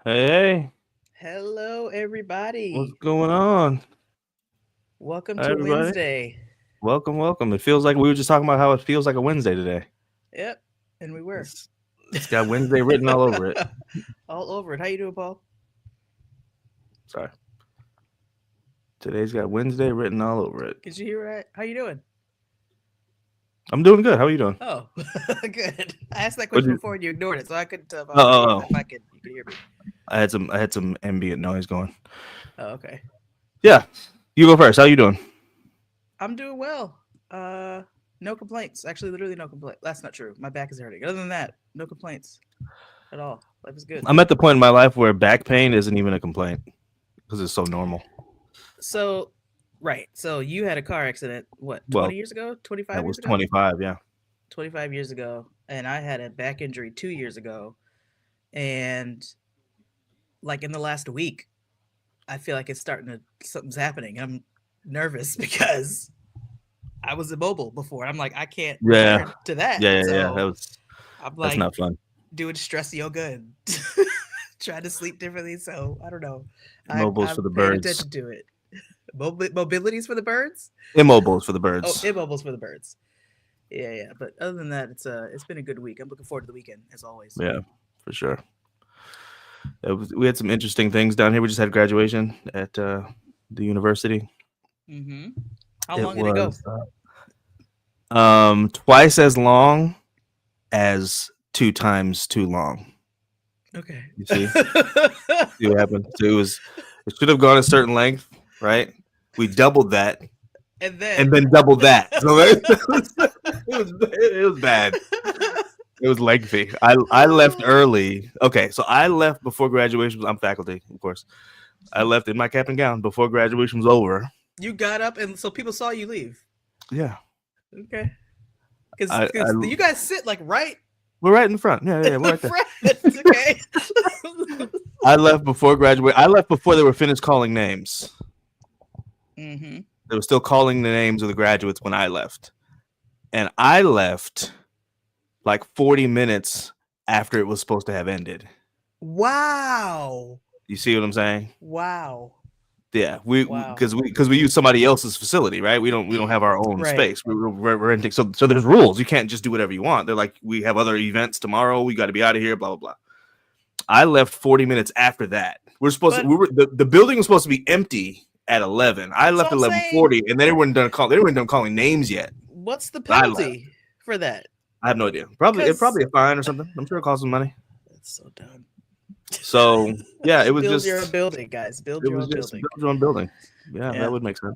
Hey, Hello, what's everybody. going on? Welcome Hi, to everybody. Wednesday. Welcome, welcome. It feels like we were just talking about how it feels like a Wednesday today. Yep, and we were It's it's got Wednesday written all over it. all over it. How you doing, Paul? Sorry, today's got Wednesday written all over it. Did you hear that? How you doing? I'm doing good. How are you doing? Oh, good. I asked that What question you? before and you ignored it, so I couldn't tell if I Oh, was oh, if oh. I could you could hear me. I had some ambient noise going. Oh, okay. Yeah, you go first. How you doing? I'm doing well. No complaints. Actually, literally no complaints. That's not true. My back is hurting. Other than that, no complaints at all. Life is good. I'm at the point in my life where back pain isn't even a complaint because it's so normal. So, right. So you had a car accident. What? Well, 20 years ago? that 25 was years ago? 25. Yeah. 25 years ago, and I had a back injury 2 years ago. And like in the last week, I feel like it's starting to, something's happening. I'm nervous because I was immobile before. I'm like, I can't Yeah. return to that. Yeah. Yeah. Yeah. So I'm That's like not fun. doing stress yoga and trying to sleep differently. So I don't know. Immobiles for I'm the paying birds. attention to it. Mobilities for the birds. Immobiles for the Oh, birds. immobiles for the birds. Yeah, yeah. But other than that, it's been a good week. I'm looking forward to the weekend as always. Yeah, for sure. We had some interesting things down here. We just had graduation at the university. Mm-hmm. How It long did it go? was twice as long as two times too long. Okay. You see what happened? So it should have gone a certain length, right? We doubled that and and then then doubled that. So it was bad. It was lengthy. I left early. Okay, so I left before graduation. I'm faculty, of course. I left in my cap and gown before graduation was over. you got up, and so people saw you leave. Yeah, Okay. Because I you guys sit like right we're right in the front. Yeah, in yeah, we're the right there. front. Okay. I left before graduate. I left before they were finished calling names. mm-hmm. They were still calling the names of the graduates when I left, and I left like 40 minutes after it was supposed to have ended. Wow. You see what I'm saying? Wow. Yeah, we Wow. because we use somebody else's facility, right? We don't have our own Right. space. We're renting, so there's rules. You can't just do whatever you want. They're like, we have other events tomorrow. We got to be out of here. Blah blah blah. I left 40 minutes after that. But The building was supposed to be empty at 11. I so left at I'm saying, 11:40, and they weren't done calling. They weren't done calling names yet. what's the But I left. penalty for that? I have no idea. Probably Because a fine or something. I'm sure it costs some money. that's so dumb. So yeah, it was Build your own just building, guys. Build your own building. build your own building. Yeah, that Yeah. would make sense.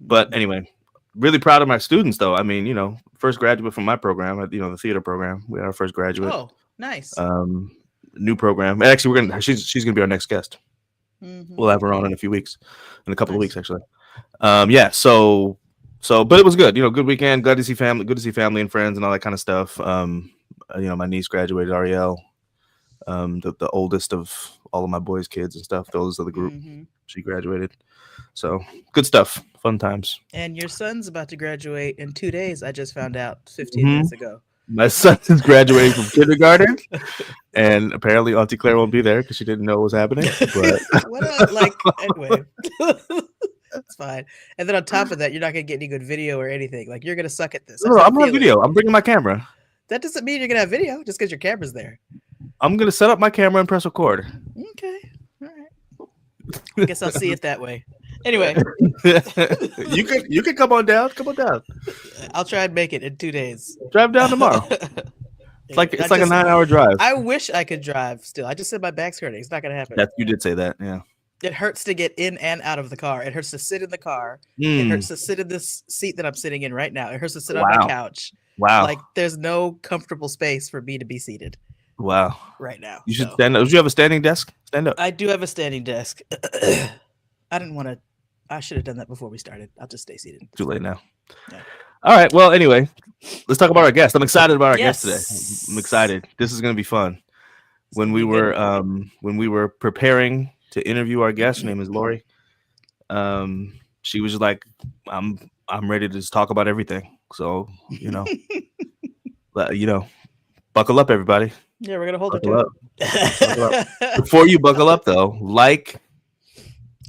But Mhm. anyway, really proud of my students, though. I mean, first graduate from my program, the theater program. We had our first graduate. Oh, nice. Um, New program. Actually, she's gonna be our next guest. Mm-hmm. We'll have her on in a few weeks, in a couple of Nice. weeks, actually. Yeah. But it was good. Good weekend. Glad to see family. Good to see family and friends and all that kind of stuff. My niece graduated, Ariel. The oldest of all of my boys' kids and stuff. The oldest of the group. Mm-hmm. She graduated. So good stuff. Fun times. And your son's about to graduate in 2 days. I just found out 15 Hmm. minutes ago. My son is graduating from kindergarten, and apparently Auntie Claire won't be there because she didn't know what was happening. But What a like anyway. It's fine. And then on top of that, you're not gonna get any good video or anything. Like you're gonna suck at this. I no, just I'm have a gonna have feeling. video. I'm bringing my camera. That doesn't mean you're gonna have video just because your camera's there. I'm gonna set up my camera and press record. Okay. All right. I guess I'll see it that way. Anyway, You can come on down. Come on down. I'll try and make it in 2 days. Drive down tomorrow. It's like a 9-hour drive. I wish I could drive still. I just said my back's hurting. It's not gonna happen. You did say that. Yeah. It hurts to get in and out of the car. It hurts to sit in the car. It hurts to sit in this seat that I'm sitting in right now. It hurts to sit on my Wow. couch. Wow. Like there's no comfortable space for me to be seated Wow. right now. You should So, stand up. Do you have a standing desk? Stand up. I do have a standing desk. I didn't want to. I should have done that before we started. I'll just stay seated. Too late now. Yeah. All right. Well, anyway, let's talk about our guest. I'm excited about our guest today. Yes. I'm excited. This is going to be fun. It's When gonna we be were good. when we were preparing to interview our guest, her name is Lori. She was just like, I'm ready to just talk about everything. So you know, buckle up, everybody. Yeah, we're gonna hold her Buckle to up. it. Buckle up. Before you buckle up, though, like,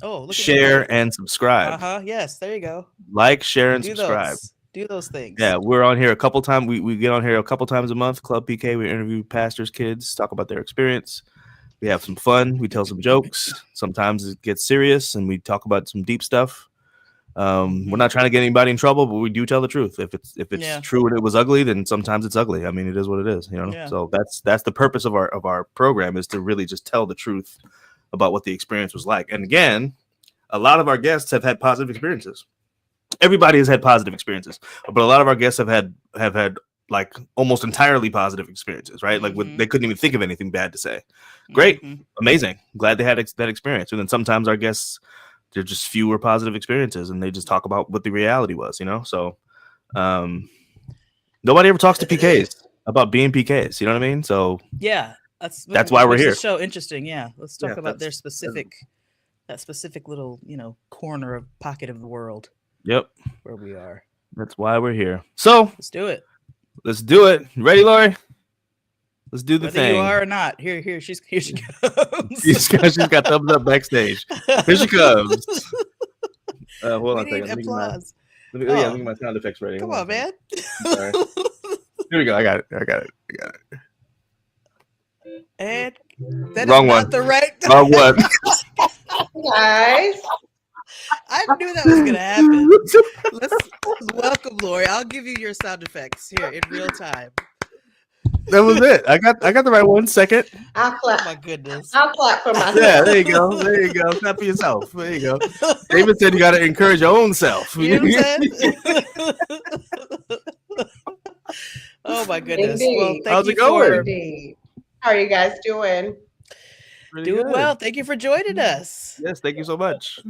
Oh, look at you. share, and subscribe. Yes, there you go. Like, share, and Do subscribe. do those things. Yeah, we're on here a couple times. We get on here a couple times a month. Club PK. We interview pastors' kids, talk about their experience. We have some fun. We tell some jokes. Sometimes it gets serious, and we talk about some deep stuff. We're not trying to get anybody in trouble, but we do tell the truth. If it's true and it was ugly, then sometimes it's ugly. I mean, it is what it is, you know. Yeah. So that's the purpose of our program, is to really just tell the truth about what the experience was like. And again, a lot of our guests have had positive experiences. Everybody has had positive experiences, but a lot of our guests have had like almost entirely positive experiences, right? Like they couldn't even think of anything bad to say. Great, amazing, glad they had that experience. And then sometimes our guests, they're just fewer positive experiences, and they just talk about what the reality was, you know. So nobody ever talks to PKs about being PKs, you know what I mean? So yeah, that's why we're here. The show interesting. Yeah, let's talk about their specific little, you know, corner of pocket of the world. Yep, where we are. That's why we're here. So let's do it. Let's do it. Ready, Lori? Let's do the Whether thing. You are or not. Here she comes. she's got thumbs up backstage. Here she comes. Hold on a second. Applause. Let me get my sound effects ready. Come on, man. Sorry. Here we go. I got it. And that Wrong is one. Not the right. Wrong one. Guys. I knew that was going to happen. Let's welcome Lori. I'll give you your sound effects here in real time. That was it. I got the right one. Second. I'll clap. Oh my goodness. I'll clap for myself. Yeah, there you go. Clap for yourself. There you go. David said you got to encourage your own self. You know what I'm saying? Oh my goodness. Indeed. Well, how's it going? Indeed. How are you guys doing? Doing well. Thank you for joining us. Yes, thank you so much.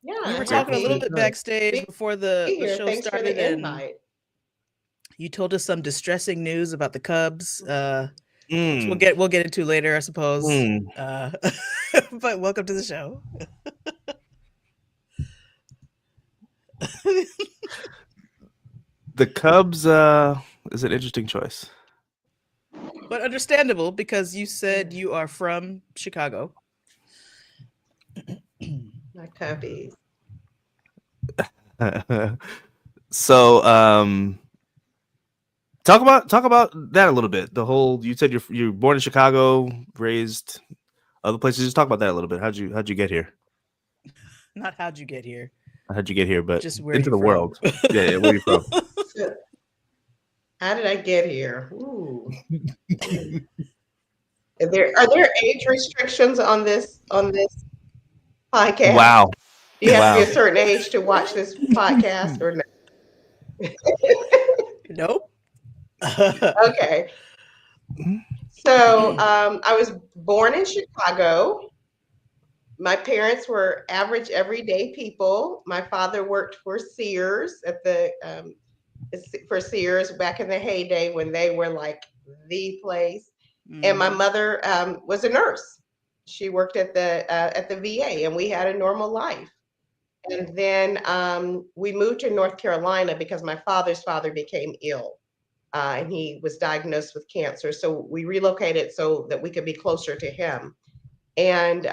Yeah, we were talking a little bit backstage before the show Thanks started, for the invite. You told us some distressing news about the Cubs. Which we'll get into later, I suppose. But welcome to the show. The Cubs is an interesting choice, but understandable because you said you are from Chicago. My Cubbies. So talk about that a little bit. The whole, you said you're born in Chicago, raised other places. Just talk about that a little bit. How'd you get here? Not how'd you get here. How'd you get here, but just where into the from. world. Yeah, where you from? How did I get here? Ooh. Are there age restrictions on this podcast? Wow. You have to be a certain age to watch this podcast or no? Nope. Okay. So I was born in Chicago. My parents were average everyday people. My father worked for Sears for Sears back in the heyday when they were like the place. And my mother was a nurse. She worked at the VA, and we had a normal life. And then we moved to North Carolina because my father's father became ill, and he was diagnosed with cancer. So we relocated so that we could be closer to him. And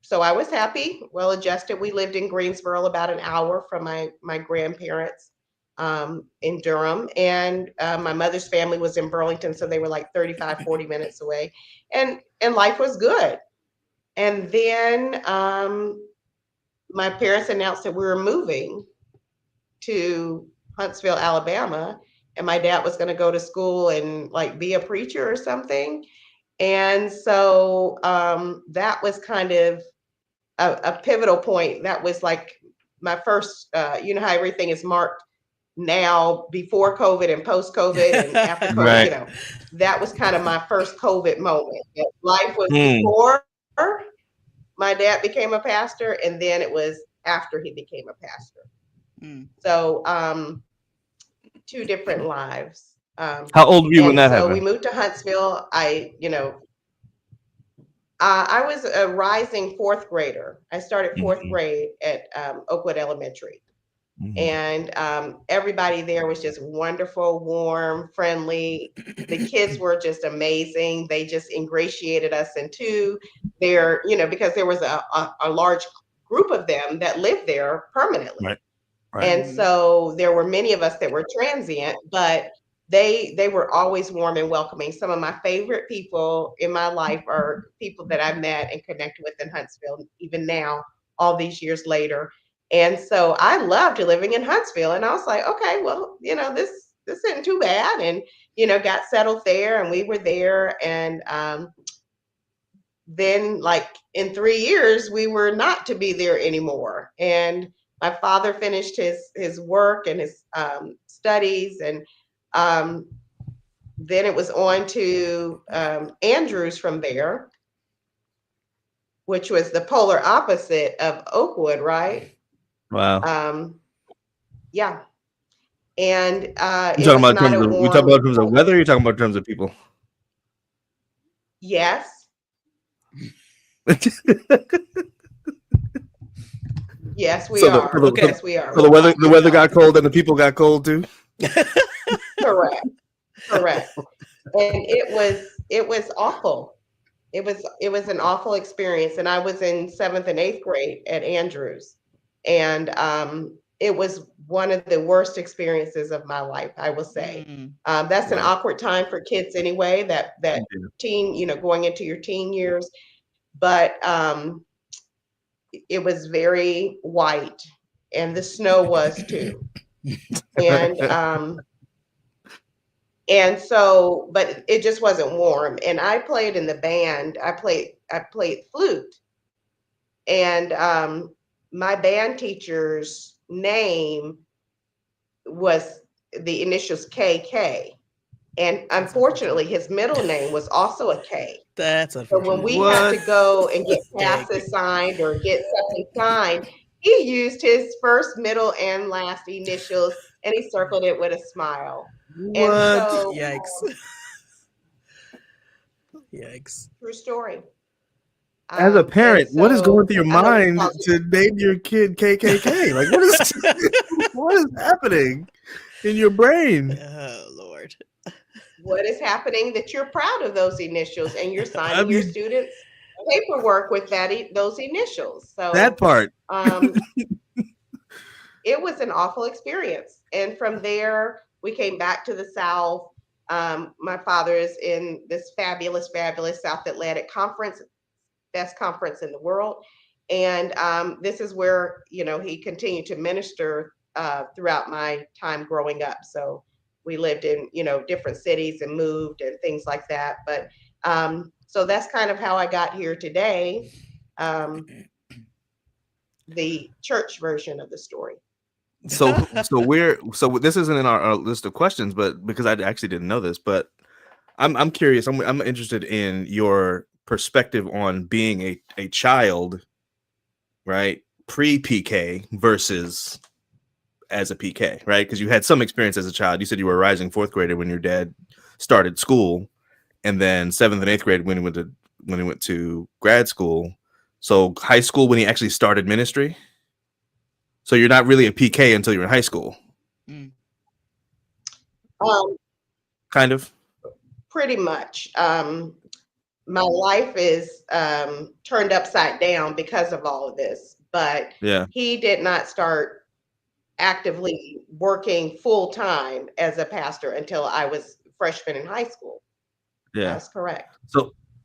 so I was happy, well adjusted. We lived in Greensboro, about an hour from my grandparents in Durham. And my mother's family was in Burlington, so they were like 35, 40 minutes away. And life was good. And then my parents announced that we were moving to Huntsville, Alabama, and my dad was going to go to school and like be a preacher or something. And so that was kind of a pivotal point. That was like my first, you know how everything is marked now before COVID and post COVID and after COVID, right. You know, that was kind of my first COVID moment. Life was before my dad became a pastor, and then it was after he became a pastor. So two different lives. How old were you when that happened? So we moved to Huntsville. I was a rising fourth grader. I started fourth grade at Oakwood Elementary. And everybody there was just wonderful, warm, friendly. The kids were just amazing. They just ingratiated us into their, because there was a large group of them that lived there permanently. Right. And so there were many of us that were transient, but they were always warm and welcoming. Some of my favorite people in my life are people that I met and connected with in Huntsville, even now, all these years later. And so I loved living in Huntsville. And I was like, okay, well, this isn't too bad. And, got settled there, and we were there. And then, like, in 3 years, we were not to be there anymore. And my father finished his work and his studies, and then it was on to Andrews from there, which was the polar opposite of Oakwood, right? Wow. Yeah. And you talking about in terms of weather, or you talking about in terms of people? Yes. Yes, we are. Yes, we are. So the weather got cold and the people got cold too? Correct. And it was awful. It was an awful experience. And I was in 7th and 8th grade at Andrews. And it was one of the worst experiences of my life, I will say. That's an awkward time for kids anyway, that teen, going into your teen years. But it was very white, and the snow was too. And so, but it just wasn't warm. And I played in the band. I played flute, and my band teacher's name was the initials KK. And unfortunately, his middle name was also a K. That's unfortunate. So when we had to go and get passes signed or get something signed, he used his first, middle, and last initials, and he circled it with a smile. What? And so, Yikes. Yikes. True story. As a parent, what is going through your mind to name your kid KKK? Like, what is happening in your brain? Oh, Lord. What is happening that you're proud of those initials and you're signing your students' paperwork with those initials? So that part. It was an awful experience. And from there, we came back to the South. My father is in this fabulous South Atlantic Conference, best conference in the world. And this is where, he continued to minister throughout my time growing up. So we lived in, different cities and moved and things like that. But so that's kind of how I got here today. The church version of the story. So this isn't in our list of questions, but because I actually didn't know this, but I'm curious. I'm interested in your perspective on being a child, right? Pre-PK versus as a PK, right? Because you had some experience as a child. You said you were a rising 4th grader when your dad started school, and then 7th and 8th grade when he went to grad school. So high school when he actually started ministry. So you're not really a PK until you're in high school. Kind of. Pretty much. My life is turned upside down because of all of this. But he did not start actively working full time as a pastor until I was freshman in high school. Yeah, that's correct.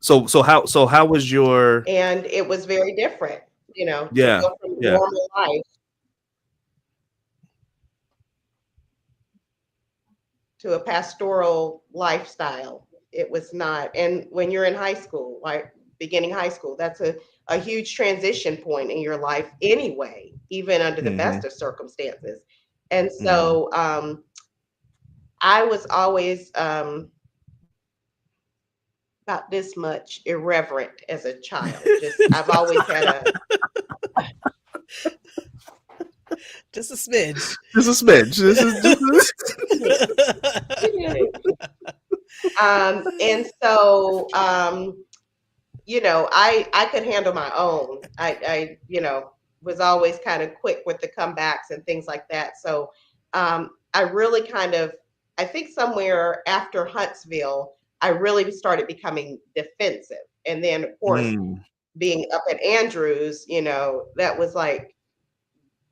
So how was your? And it was very different, Yeah, to go from normal life to a pastoral lifestyle. It was not. And when you're in high school, like beginning high school, that's a huge transition point in your life anyway, even under the best of circumstances. And so I was always about this much irreverent as a child. I've always had just a smidge. Just a smidge. And so I could handle my own. I was always kind of quick with the comebacks and things like that. So I really I think somewhere after Huntsville, I really started becoming defensive. And then, of course, being up at Andrews, that was like,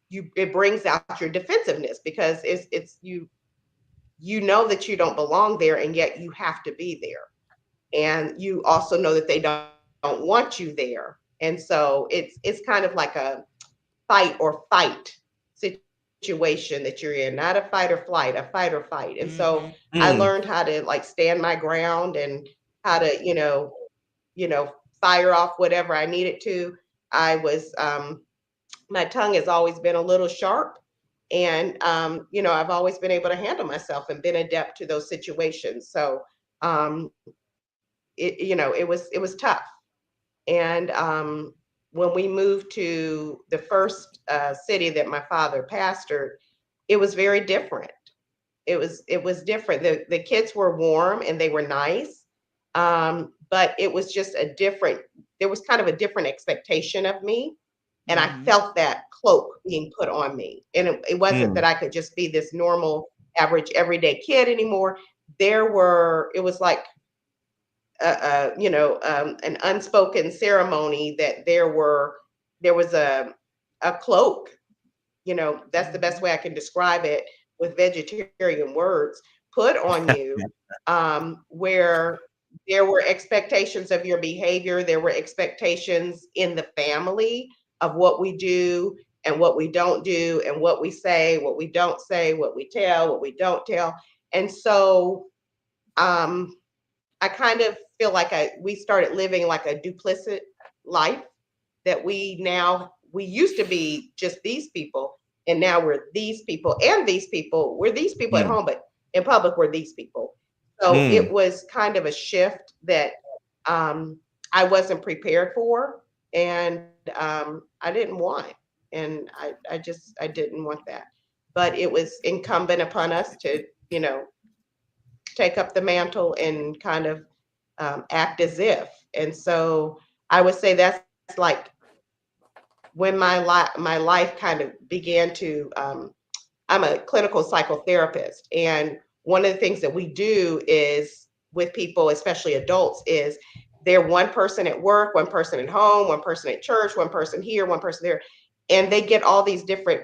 it brings out your defensiveness, because it's you know that you don't belong there, and yet you have to be there. And you also know that they don't want you there. And so it's kind of like a fight situation that you're in, not a fight or flight, a fight or fight. And so I learned how to like stand my ground, and how to, fire off whatever I needed to. I was My tongue has always been a little sharp, and I've always been able to handle myself and been adept to those situations. So um, it was tough. And when we moved to the first city that my father pastored, it was very different. It was different. The kids were warm and they were nice, but it was just a different. There was kind of a different expectation of me, and I felt that cloak being put on me. And it wasn't that I could just be this normal, average, everyday kid anymore. It was like an unspoken ceremony, that there was a cloak. That's the best way I can describe it, with vegetarian words, put on you, where there were expectations of your behavior. There were expectations in the family of what we do and what we don't do, and what we say, what we don't say, what we tell, what we don't tell. And so I kind of feel like we started living like a duplicit life, that we used to be just these people, and now we're these people and these people. We're these people at home, but in public we're these people. So it was kind of a shift that I wasn't prepared for, and I didn't want, and I didn't want that. But it was incumbent upon us to, take up the mantle and kind of act as if. And so I would say that's like when my life kind of began to. I'm a clinical psychotherapist, and one of the things that we do is with people, especially adults, is they're one person at work, one person at home, one person at church, one person here, one person there, and they get all these different,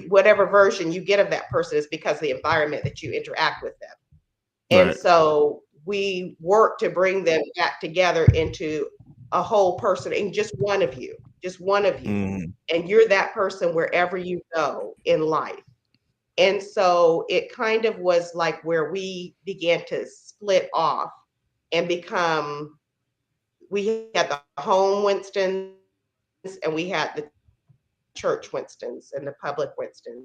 whatever version you get of that person is because of the environment that you interact with them. And Right. so we work to bring them back together into a whole person, and just one of you. And you're that person wherever you go in life. And so it kind of was like where we began to split off and become, we had the home Winstons and we had the church Winstons and the public Winstons.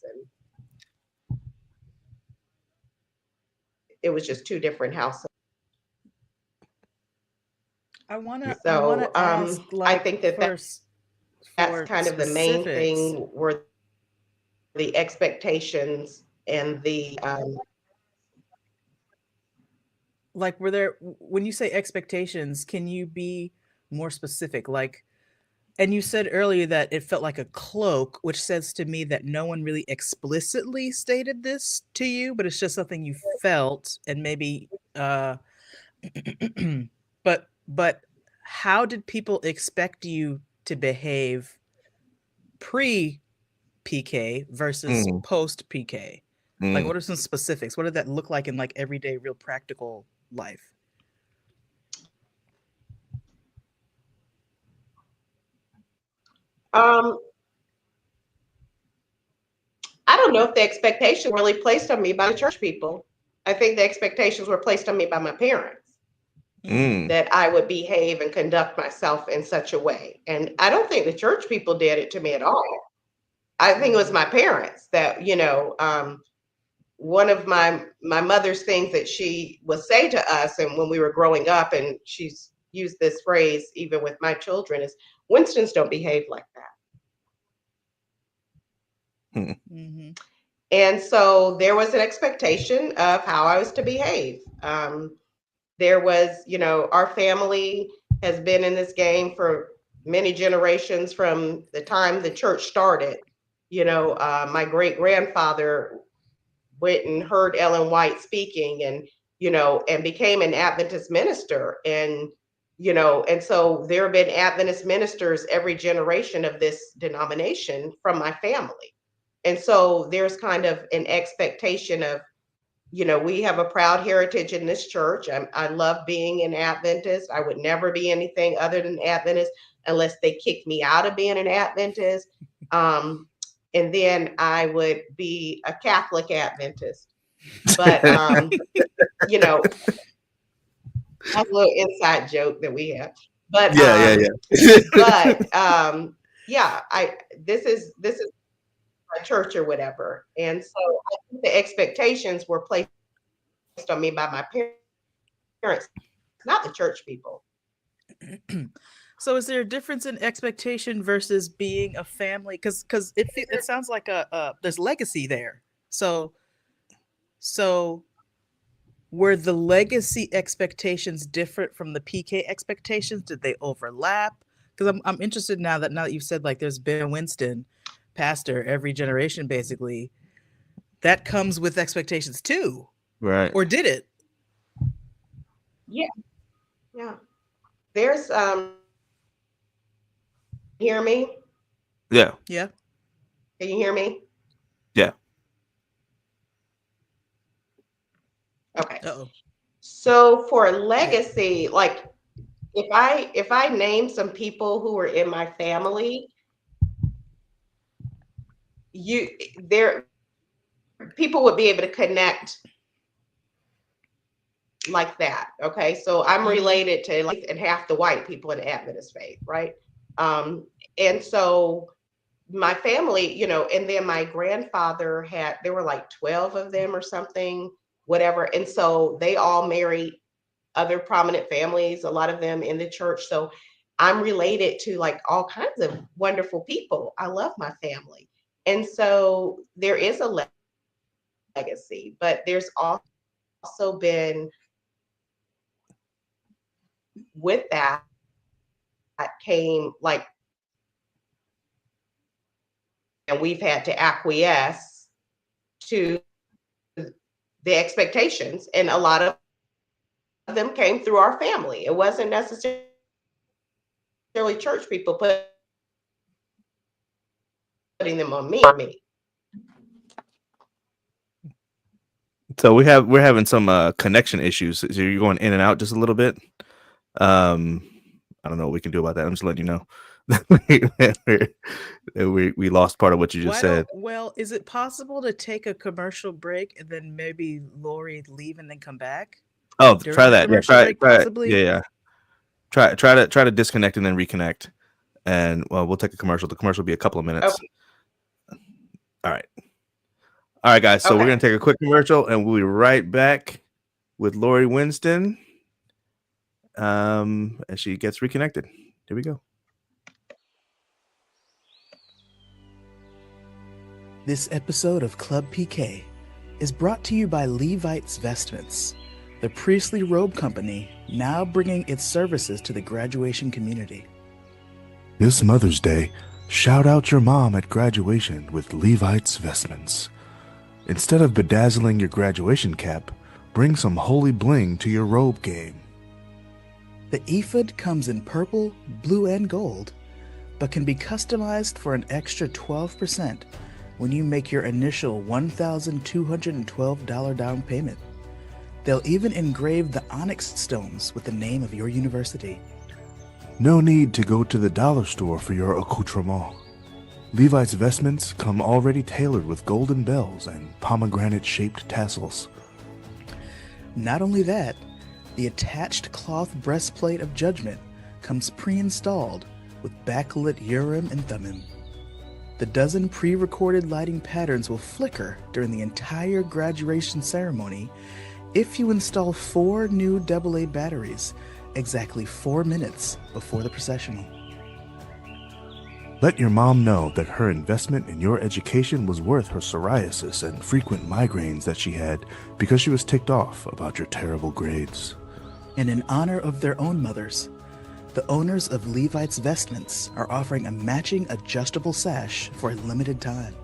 And it was just two different households. I wanna So ask, I like, think that that's for kind of the main specifics. thing, were the expectations and the Like, were there, when you say expectations, can you be more specific? Like, and you said earlier that it felt like a cloak, which says to me that no one really explicitly stated this to you, but it's just something you felt, and maybe but how did people expect you to behave pre PK versus post PK? Like, what are some specifics? What did that look like in like everyday, real practical life? um I don't know if the expectations were really placed on me by the church people. I think the expectations were placed on me by my parents, that I would behave and conduct myself in such a way. And I don't think the church people did it to me at all. I think it was my parents that, one of my mother's things that she would say to us, and when we were growing up, and she's used this phrase even with my children, is Winstons don't behave like that. And so there was an expectation of how I was to behave. There was, our family has been in this game for many generations from the time the church started. My great grandfather went and heard Ellen White speaking, and became an Adventist minister. And so there have been Adventist ministers every generation of this denomination from my family. And so there's kind of an expectation of, we have a proud heritage in this church. I love being an Adventist. I would never be anything other than Adventist unless they kicked me out of being an Adventist. And then I would be a Catholic Adventist. But, that's a little inside joke that we have. But, this is my church or whatever. And so I think the expectations were placed on me by my parents, not the church people. So is there a difference in expectation versus being a family? Because it sounds like there's legacy there. So were the legacy expectations different from the PK expectations? Did they overlap? Because I'm interested now that you've said, like, there's been Winston, pastor every generation, basically. That comes with expectations too, right? Or did it? Yeah. There's hear me? Yeah. Can you hear me? Yeah. Okay. Uh-oh. So for legacy, like if I name some people who were in my family, people would be able to connect like that. Okay. So I'm related to and half the white people in the Adventist faith, right? And so my family, and then my grandfather there were like 12 of them or something, whatever. And so they all married other prominent families, a lot of them in the church. So I'm related to like all kinds of wonderful people. I love my family. And so there is a legacy, but there's also been with that came like, and we've had to acquiesce to the expectations, and a lot of them came through our family. It wasn't necessarily church people putting them on me. So we're having some connection issues. So you're going in and out just a little bit. I don't know what we can do about that. I'm just letting you know. we lost part of what you just said. Well, is it possible to take a commercial break and then maybe Lori leave and then come back? Oh, try that. Yeah, try it. Possibly? Yeah. Try to disconnect and then reconnect. And we'll take a commercial. The commercial will be a couple of minutes. Okay. All right, guys. So we're gonna take a quick commercial and we'll be right back with Lori Winston. As she gets reconnected. Here we go. This episode of Club PK is brought to you by Levites Vestments, the priestly robe company now bringing its services to the graduation community. This Mother's Day, shout out your mom at graduation with Levites Vestments. Instead of bedazzling your graduation cap, bring some holy bling to your robe game. The ephod comes in purple, blue, and gold, but can be customized for an extra 12% when you make your initial $1,212 down payment. They'll even engrave the onyx stones with the name of your university. No need to go to the dollar store for your accoutrement. Levi's vestments come already tailored with golden bells and pomegranate-shaped tassels. Not only that, the attached cloth breastplate of judgment comes pre-installed with backlit Urim and Thummim. The dozen pre-recorded lighting patterns will flicker during the entire graduation ceremony if you install 4 new AA batteries exactly 4 minutes before the processional. Let your mom know that her investment in your education was worth her psoriasis and frequent migraines that she had because she was ticked off about your terrible grades. And in honor of their own mothers, The owners of Levi's Vestments are offering a matching adjustable sash for a limited time.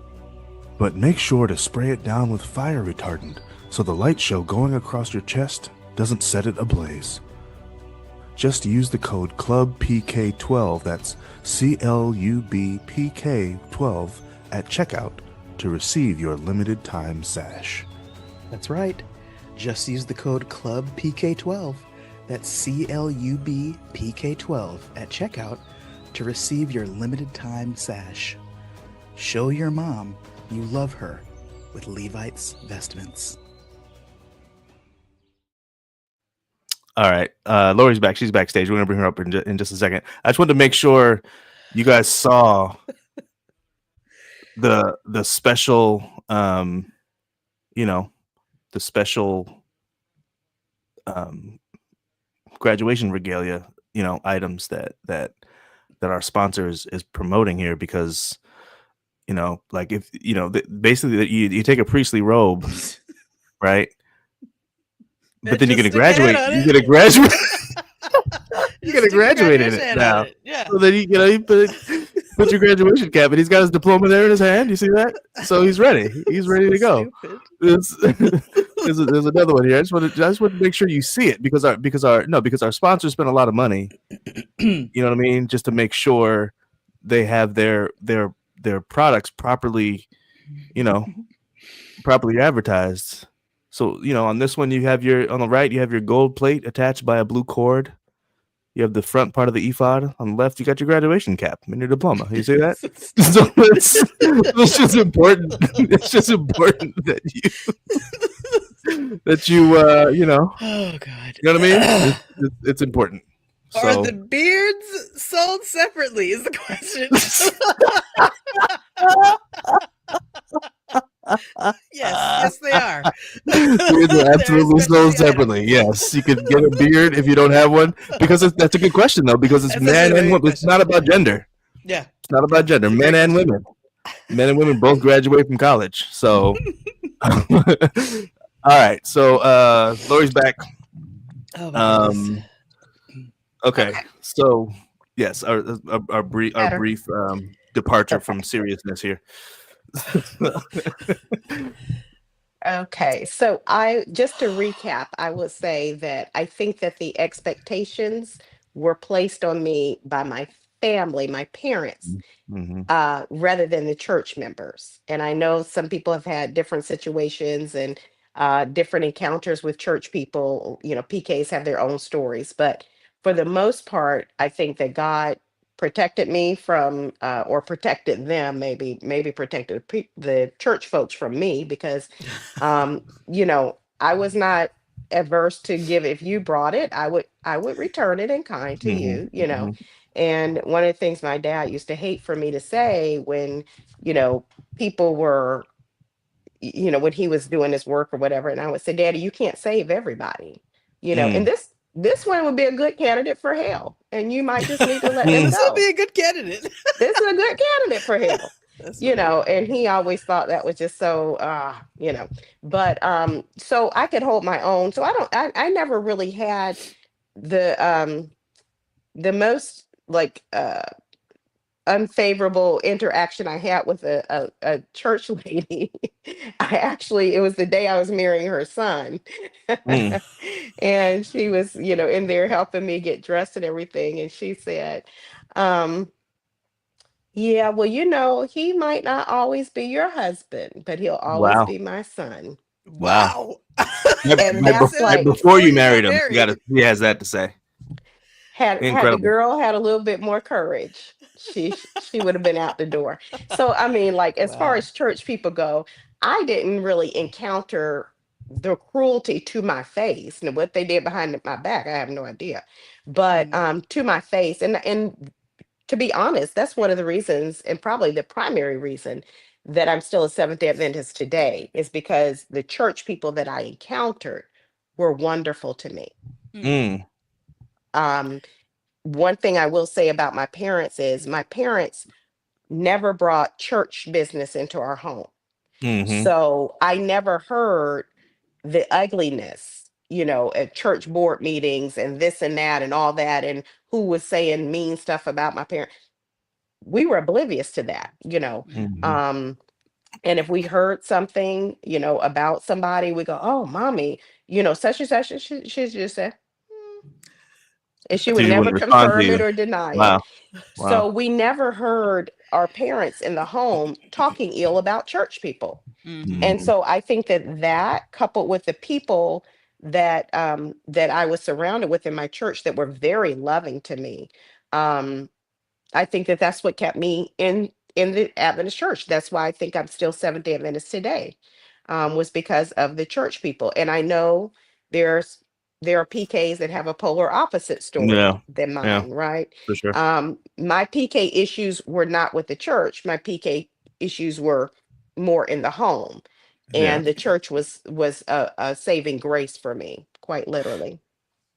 But make sure to spray it down with fire retardant so the light show going across your chest doesn't set it ablaze. Just use the code CLUBPK12, that's CLUBPK12, at checkout to receive your limited time sash. That's right. Just use the code CLUBPK12, that's CLUBPK12, at checkout to receive your limited time sash. Show your mom you love her with Levi's Vestments. All right. Lori's back. She's backstage. We're going to bring her up in just a second. I just wanted to make sure you guys saw the special, the special graduation regalia, items that our sponsor is promoting here, because, like if, basically you take a priestly robe, right? But then you're going to graduate. You're going to graduate. You're going to graduate in it now. Yeah. So then you put your graduation cap, and he's got his diploma there in his hand. You see that? So he's ready. He's ready to go. There's another one here. I just want to make sure you see it, because our sponsors spent a lot of money. You know what I mean? Just to make sure they have their products properly, properly advertised. So, on this one, on the right, you have your gold plate attached by a blue cord. You have the front part of the ephod. On the left, you got your graduation cap and your diploma. You see that? So it's just important. It's just important that you, Oh God. You know what I mean? It's important. Are the beards sold separately is the question. Yes, they are. Beards are absolutely sold separately. Yes, you could get a beard if you don't have one, because that's a good question though, because it's man and woman. It's not about gender. Yeah, it's not about gender. Men and women both graduate from college. So, all right. So, Lori's back. Okay. So, yes, our brief departure from seriousness here. Okay, so just to recap, I would say that I think that the expectations were placed on me by my family, my parents, rather than the church members. And I know some people have had different situations and different encounters with church people. PKs have their own stories, but for the most part, I think that God protected me from, or protected them, maybe protected the church folks from me, because, I was not averse to give. If you brought it, I would return it in kind to you, And one of the things my dad used to hate for me to say when, people were, when he was doing his work or whatever, and I would say, Daddy, you can't save everybody, and this one would be a good candidate for hell, and you might just need to let them this go. will be a good candidate. This is a good candidate for hell. And he always thought that was just so, but so I could hold my own. So I never really had the most like unfavorable interaction I had with a church lady. It was the day I was marrying her son. And she was, in there helping me get dressed and everything. And she said, yeah, well, he might not always be your husband, but he'll always be my son. Wow. And that's like before you married him, he has that to say. Had the girl had a little bit more courage, she would have been out the door. So I mean, like, as far as church people go, I didn't really encounter the cruelty to my face. And what they did behind my back, I have no idea. But to my face, and to be honest, that's one of the reasons, and probably the primary reason, that I'm still a Seventh-day Adventist today, is because the church people that I encountered were wonderful to me. One thing I will say about my parents is my parents never brought church business into our home. So I never heard the ugliness at church board meetings and this and that and all that, and who was saying mean stuff about my parents. We were oblivious to that. Mhm. Um, and if we heard something, about somebody, we go, "Oh, mommy, such and such," and she just said, "Hmm," and she So would you never wouldn't respond to confirm it you. or deny it. Wow. So Wow. we never heard our parents in the home talking ill about church people. Mm-hmm. And Mhm. so I think that coupled with the people that I was surrounded with in my church that were very loving to me, um, I think that that's what kept me in the Adventist church. That's why I think I'm still Seventh Day Adventist today, was because of the church people. And I know there's there are PKs that have a polar opposite story Yeah. than Yeah, mine, right? for sure. My PK issues were not with the church. My PK issues were more in the home, Yeah. and the church was a saving grace for me, quite literally.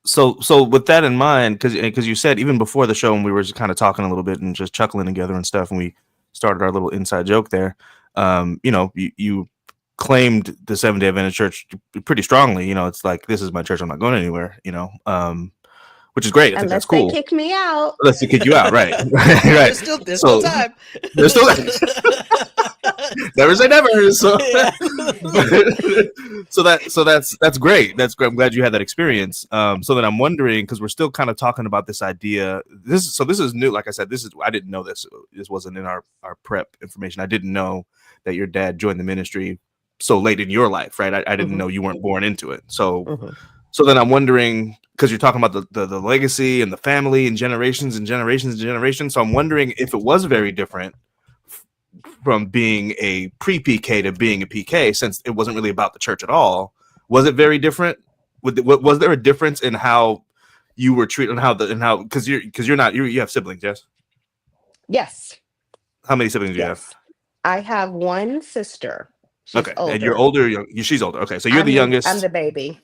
So with that in mind, because you said even before the show, and we were just kind of talking a little bit and just chuckling together and stuff, and we started our little inside joke there. You claimed the Seventh Day Adventist Church pretty strongly. It's like, this is my church. I'm not going anywhere. Which is great. I think that's Unless they cool. kick me out. Unless they kick you out, right? Right. There's still So time. there's still never say never. So Yeah. that's great. That's great. I'm glad you had that experience. So then I'm wondering, because we're still kind of talking about this idea. This is new. Like I said, I didn't know this. This wasn't in our prep information. I didn't know that your dad joined the ministry so late in your life, right? I didn't Mhm, know you weren't born into it. So mhm. then I'm wondering, because you're talking about the legacy and the family and generations and generations and generations. So I'm wondering if it was very different from being a pre-PK to being a PK, since it wasn't really about the church at all. Was it very different? Was there a difference in how you were treated, and how because you're not you have siblings, yes? Yes, How many siblings do you have? yes. I have one sister. She's Okay, and you're older. older. She's older. Okay, so you're the I'm youngest. the baby.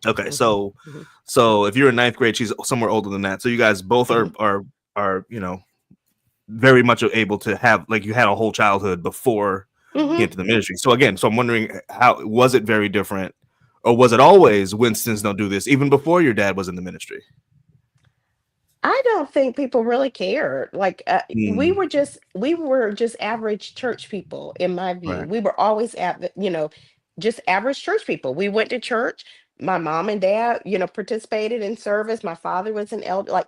Okay, Mhm, so mhm, if you're in ninth grade, she's somewhere older than that. So you guys both mhm, are very much able to have, like, you had a whole childhood before he mhm. entered the ministry. So again, I'm wondering, how was it very different, or was it always Winston's don't do this even before your dad was in the ministry? I don't think people really cared. Like Mm, we were just average church people, in my view. right. We were always just average church people. We went to church. My mom and dad, participated in service. My father was an elder. Like,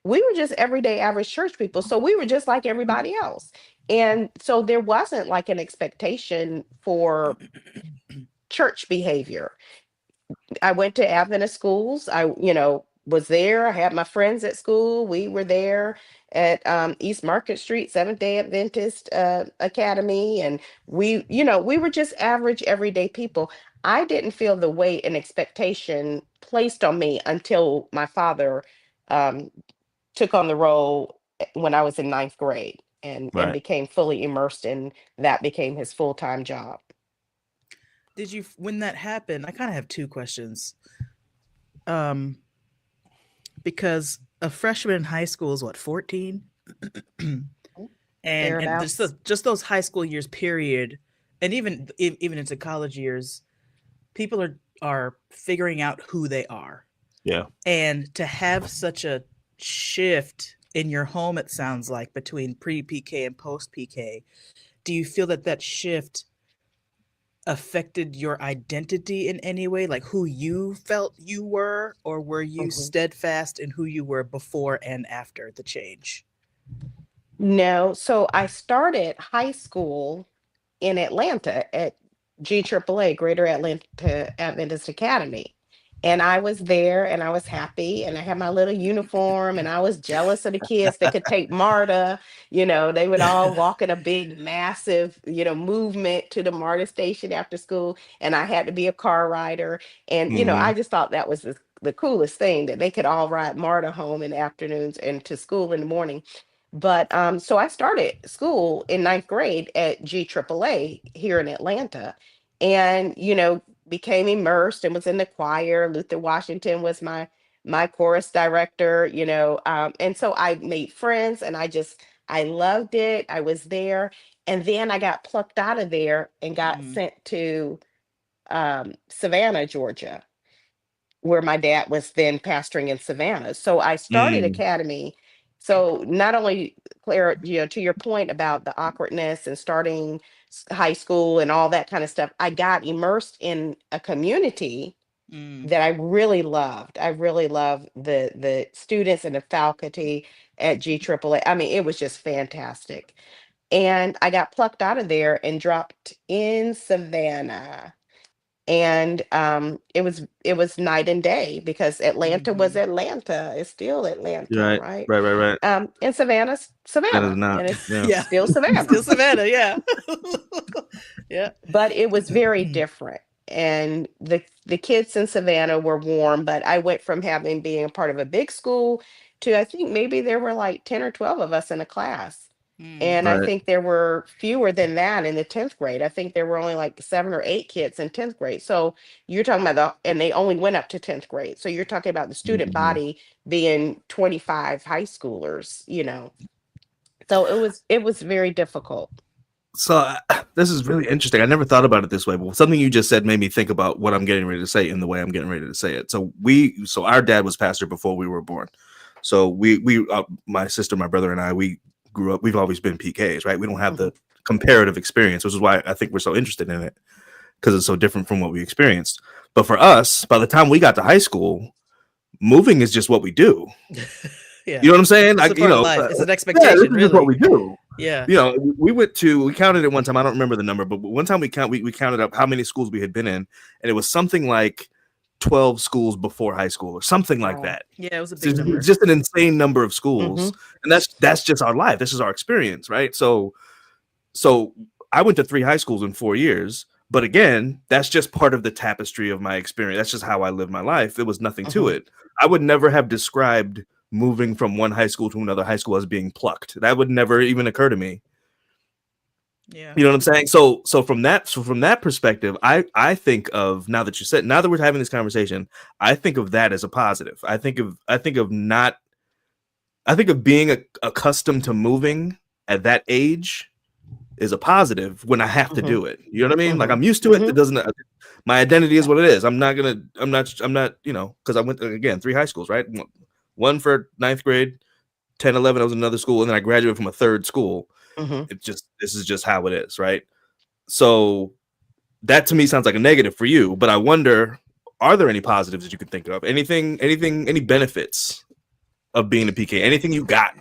we were just everyday average church people. So we were just like everybody else. And so there wasn't like an expectation for church behavior. I went to Adventist schools. Was there. I had my friends at school. We were there at East Market Street, Seventh Day Adventist Academy. And we were just average, everyday people. I didn't feel the weight and expectation placed on me until my father um, took on the role when I was in ninth grade and Right. became fully immersed in that, became his full-time job. When that happened, I kind of have two questions. Um, because a freshman in high school is what, 14? And Thereabouts. just those high school years period, and even into college years, people are figuring out who they are. Yeah. And to have such a shift in your home, it sounds like, between pre-PK and post-PK, do you feel that shift affected your identity in any way, like who you felt you were, or were you Mhm. steadfast in who you were before and after the change? No, so I started high school in Atlanta at GAAA, Greater Atlanta Adventist Academy. And I was there and I was happy and I had my little uniform and I was jealous of the kids that could take MARTA. They would all walk in a big, massive, movement to the MARTA station after school. And I had to be a car rider. And, Hmm. I just thought that was the coolest thing, that they could all ride MARTA home in the afternoons and to school in the morning. But so I started school in ninth grade at GAAA here in Atlanta, and became immersed and was in the choir. Luther Washington was my chorus director, and so I made friends, and I loved it. I was there, and then I got plucked out of there and got Mm, sent to Savannah, Georgia, where my dad was then pastoring in Savannah. So I started Mm, academy. So not only, Claire, to your point about the awkwardness and starting high school and all that kind of stuff, I got immersed in a community Mm. that I really loved. I really loved the students and the faculty at GAAA. I mean, it was just fantastic. And I got plucked out of there and dropped in Savannah. And it was night and day because Atlanta was Mhm. Atlanta. It's still you're Atlanta, right. right? Right. Right. Right. And Savannah's That is Savannah, not. and it's Yeah. Yeah. still Savannah. Still Savannah, yeah. Yeah. But it was very different. And the kids in Savannah were warm, but I went from having being a part of a big school to, I think maybe there were like 10 or 12 of us in a class. Mm. And I Right. think there were fewer than that in the 10th grade. I think there were only like 7 or 8 kids in 10th grade. So you're talking about and they only went up to 10th grade. So you're talking about the student Mhm. body being 25 high schoolers. So it was very difficult. So this is really interesting. I never thought about it this way, but something you just said made me think about what I'm getting ready to say in the way I'm getting ready to say it. So our dad was pastor before we were born. So my sister, my brother, and I, we grew up. We've always been PKs, right? We don't have the comparative experience, which is why I think we're so interested in it because it's so different from what we experienced. But for us, by the time we got to high school, moving is just what we do. Yeah. You know what I'm saying? It's a Like, part of life. It's an yeah, expectation, this is just what really. we do. Yeah. We counted it one time. I don't remember the number, but one time we counted up how many schools we had been in, and it was something like 12 schools before high school or something like Wow. that. Yeah, it was a It's big just, number. it's just an insane number of schools. Mhm. And that's just our life. This is our experience, right? So I went to 3 high schools in 4 years, but again, that's just part of the tapestry of my experience. That's just how I live my life. There was nothing to Mhm. it. I would never have described moving from one high school to another high school as being plucked. That would never even occur to me. Yeah. You know what I'm saying? So from that perspective, I think of, now that we're having this conversation, I think of that as a positive. I think of being accustomed to moving at that age is a positive when I have to Mhm. do it. You know what I mean? Like, Mhm. I'm used to it. It Mhm. doesn't. My identity is what it is. I'm not. Because I went again 3 high schools, right? One for 9th grade, 10, 11. I was in another school, and then I graduated from a 3rd school. Mhm. This is just how it is, right? So that to me sounds like a negative for you, but I wonder, are there any positives that you can think of? Any benefits of being a PK? Anything you got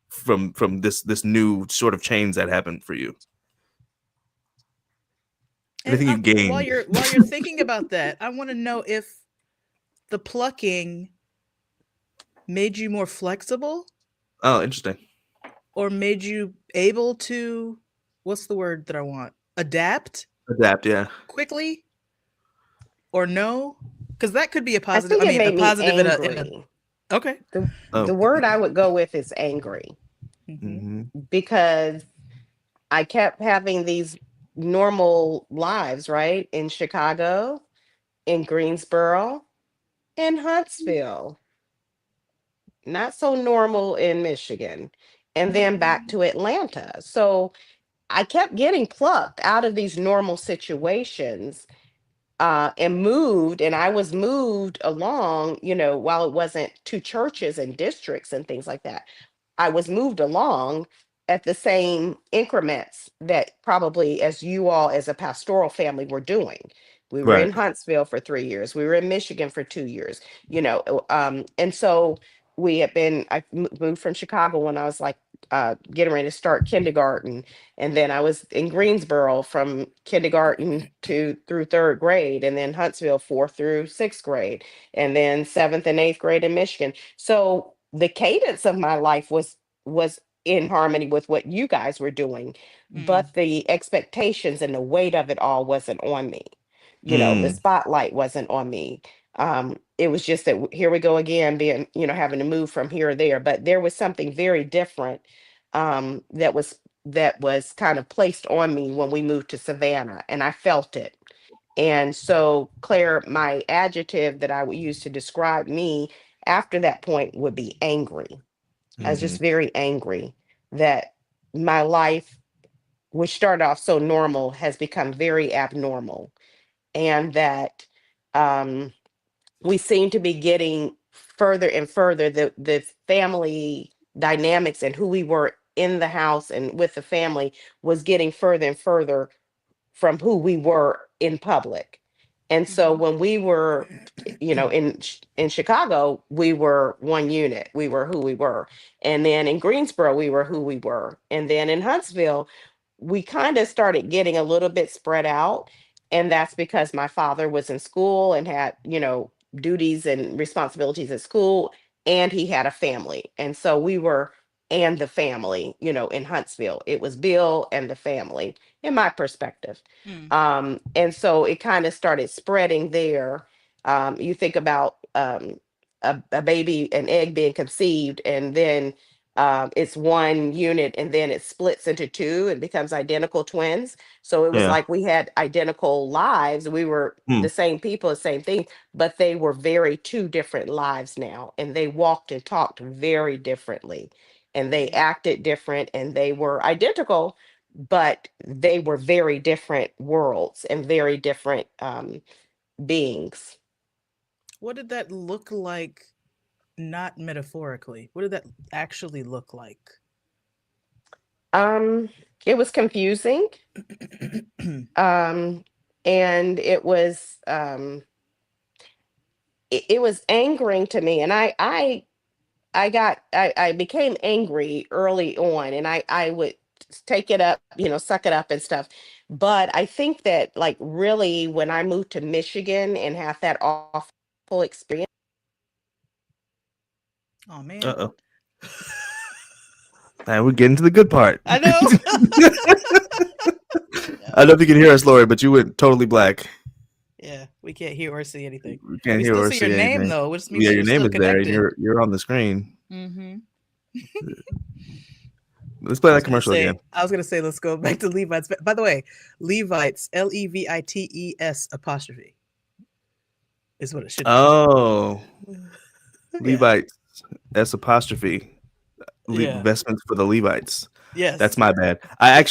from this new sort of change that happened for you? And Anything you while gained? you're thinking about that, I want to know if the plucking made you more flexible Oh, interesting. or made you able to, what's the word that I want? Adapt Adapt, yeah. quickly or no? Because that could be a I positive. think I it mean, a made me positive in a angry. okay. The Oh. the word I would go with is angry Mm-hmm. because I kept having these normal lives, right? In Chicago, in Greensboro, in Huntsville. Not so normal in Michigan. And then back to Atlanta. So I kept getting plucked out of these normal situations and moved, and I was moved along, while it wasn't to churches and districts and things like that. I was moved along at the same increments that probably as you all as a pastoral family were doing. We were in Right. Huntsville for 3 years. We were in Michigan for 2 years, and so I moved from Chicago when I was like getting ready to start kindergarten. And then I was in Greensboro from kindergarten to through 3rd grade, and then Huntsville 4th through 6th grade, and then 7th and 8th grade in Michigan. So the cadence of my life was in harmony with what you guys were doing, Mm. but the expectations and the weight of it all wasn't on me. The Mm. spotlight wasn't on me. It was just that here we go again, being, having to move from here or there. But there was something very different that was kind of placed on me when we moved to Savannah, and I felt it. And so, Claire, my adjective that I would use to describe me after that point would be angry. I was Mm-hmm. just very angry that my life, which started off so normal, has become very abnormal, and that um, we seem to be getting further and further. The family dynamics and who we were in the house and with the family was getting further and further from who we were in public. And so Mhm. when we were, in Chicago, we were one unit. We were who we were. And then in Greensboro, we were who we were. And then in Huntsville, we kind of started getting a little bit spread out. And that's because my father was in school and had, duties and responsibilities at school, and he had a family. And so we were and the family, in Huntsville. It was Bill and the family, in my perspective. Mm. And so it kind of started spreading there. You think about a baby, an egg being conceived, and then it's one unit, and then it splits into two and becomes identical twins. So it was Yeah. like we had identical lives. We were Hmm. the same people, the same thing, but they were very two different lives now. And they walked and talked very differently, and they acted different, and they were identical, but they were very different worlds and very different beings. What did that look like? Not metaphorically. What did that actually look like? Um, it was confusing, um, and it was angering to me, and I became angry early on, and I would take it up, suck it up and stuff. But I think that, like, really when I moved to Michigan and had that awful experience. Oh man. Uh-oh. And we're getting to the good part. I know. I don't know if you can hear us, Lori, but you went totally black. Yeah, we can't hear or see anything. We can't We hear still or see see your name anything. though, which means Yeah, you're your name still is there, and connected. you're on the screen. Mm-hmm. Let's play that commercial again. I was gonna say let's go back to Levites. By the way, Levites, Levites apostrophe is what it should be. Oh, Yeah. Levites, S apostrophe, Yeah. investments for the Levites. Yes. That's my bad. I'm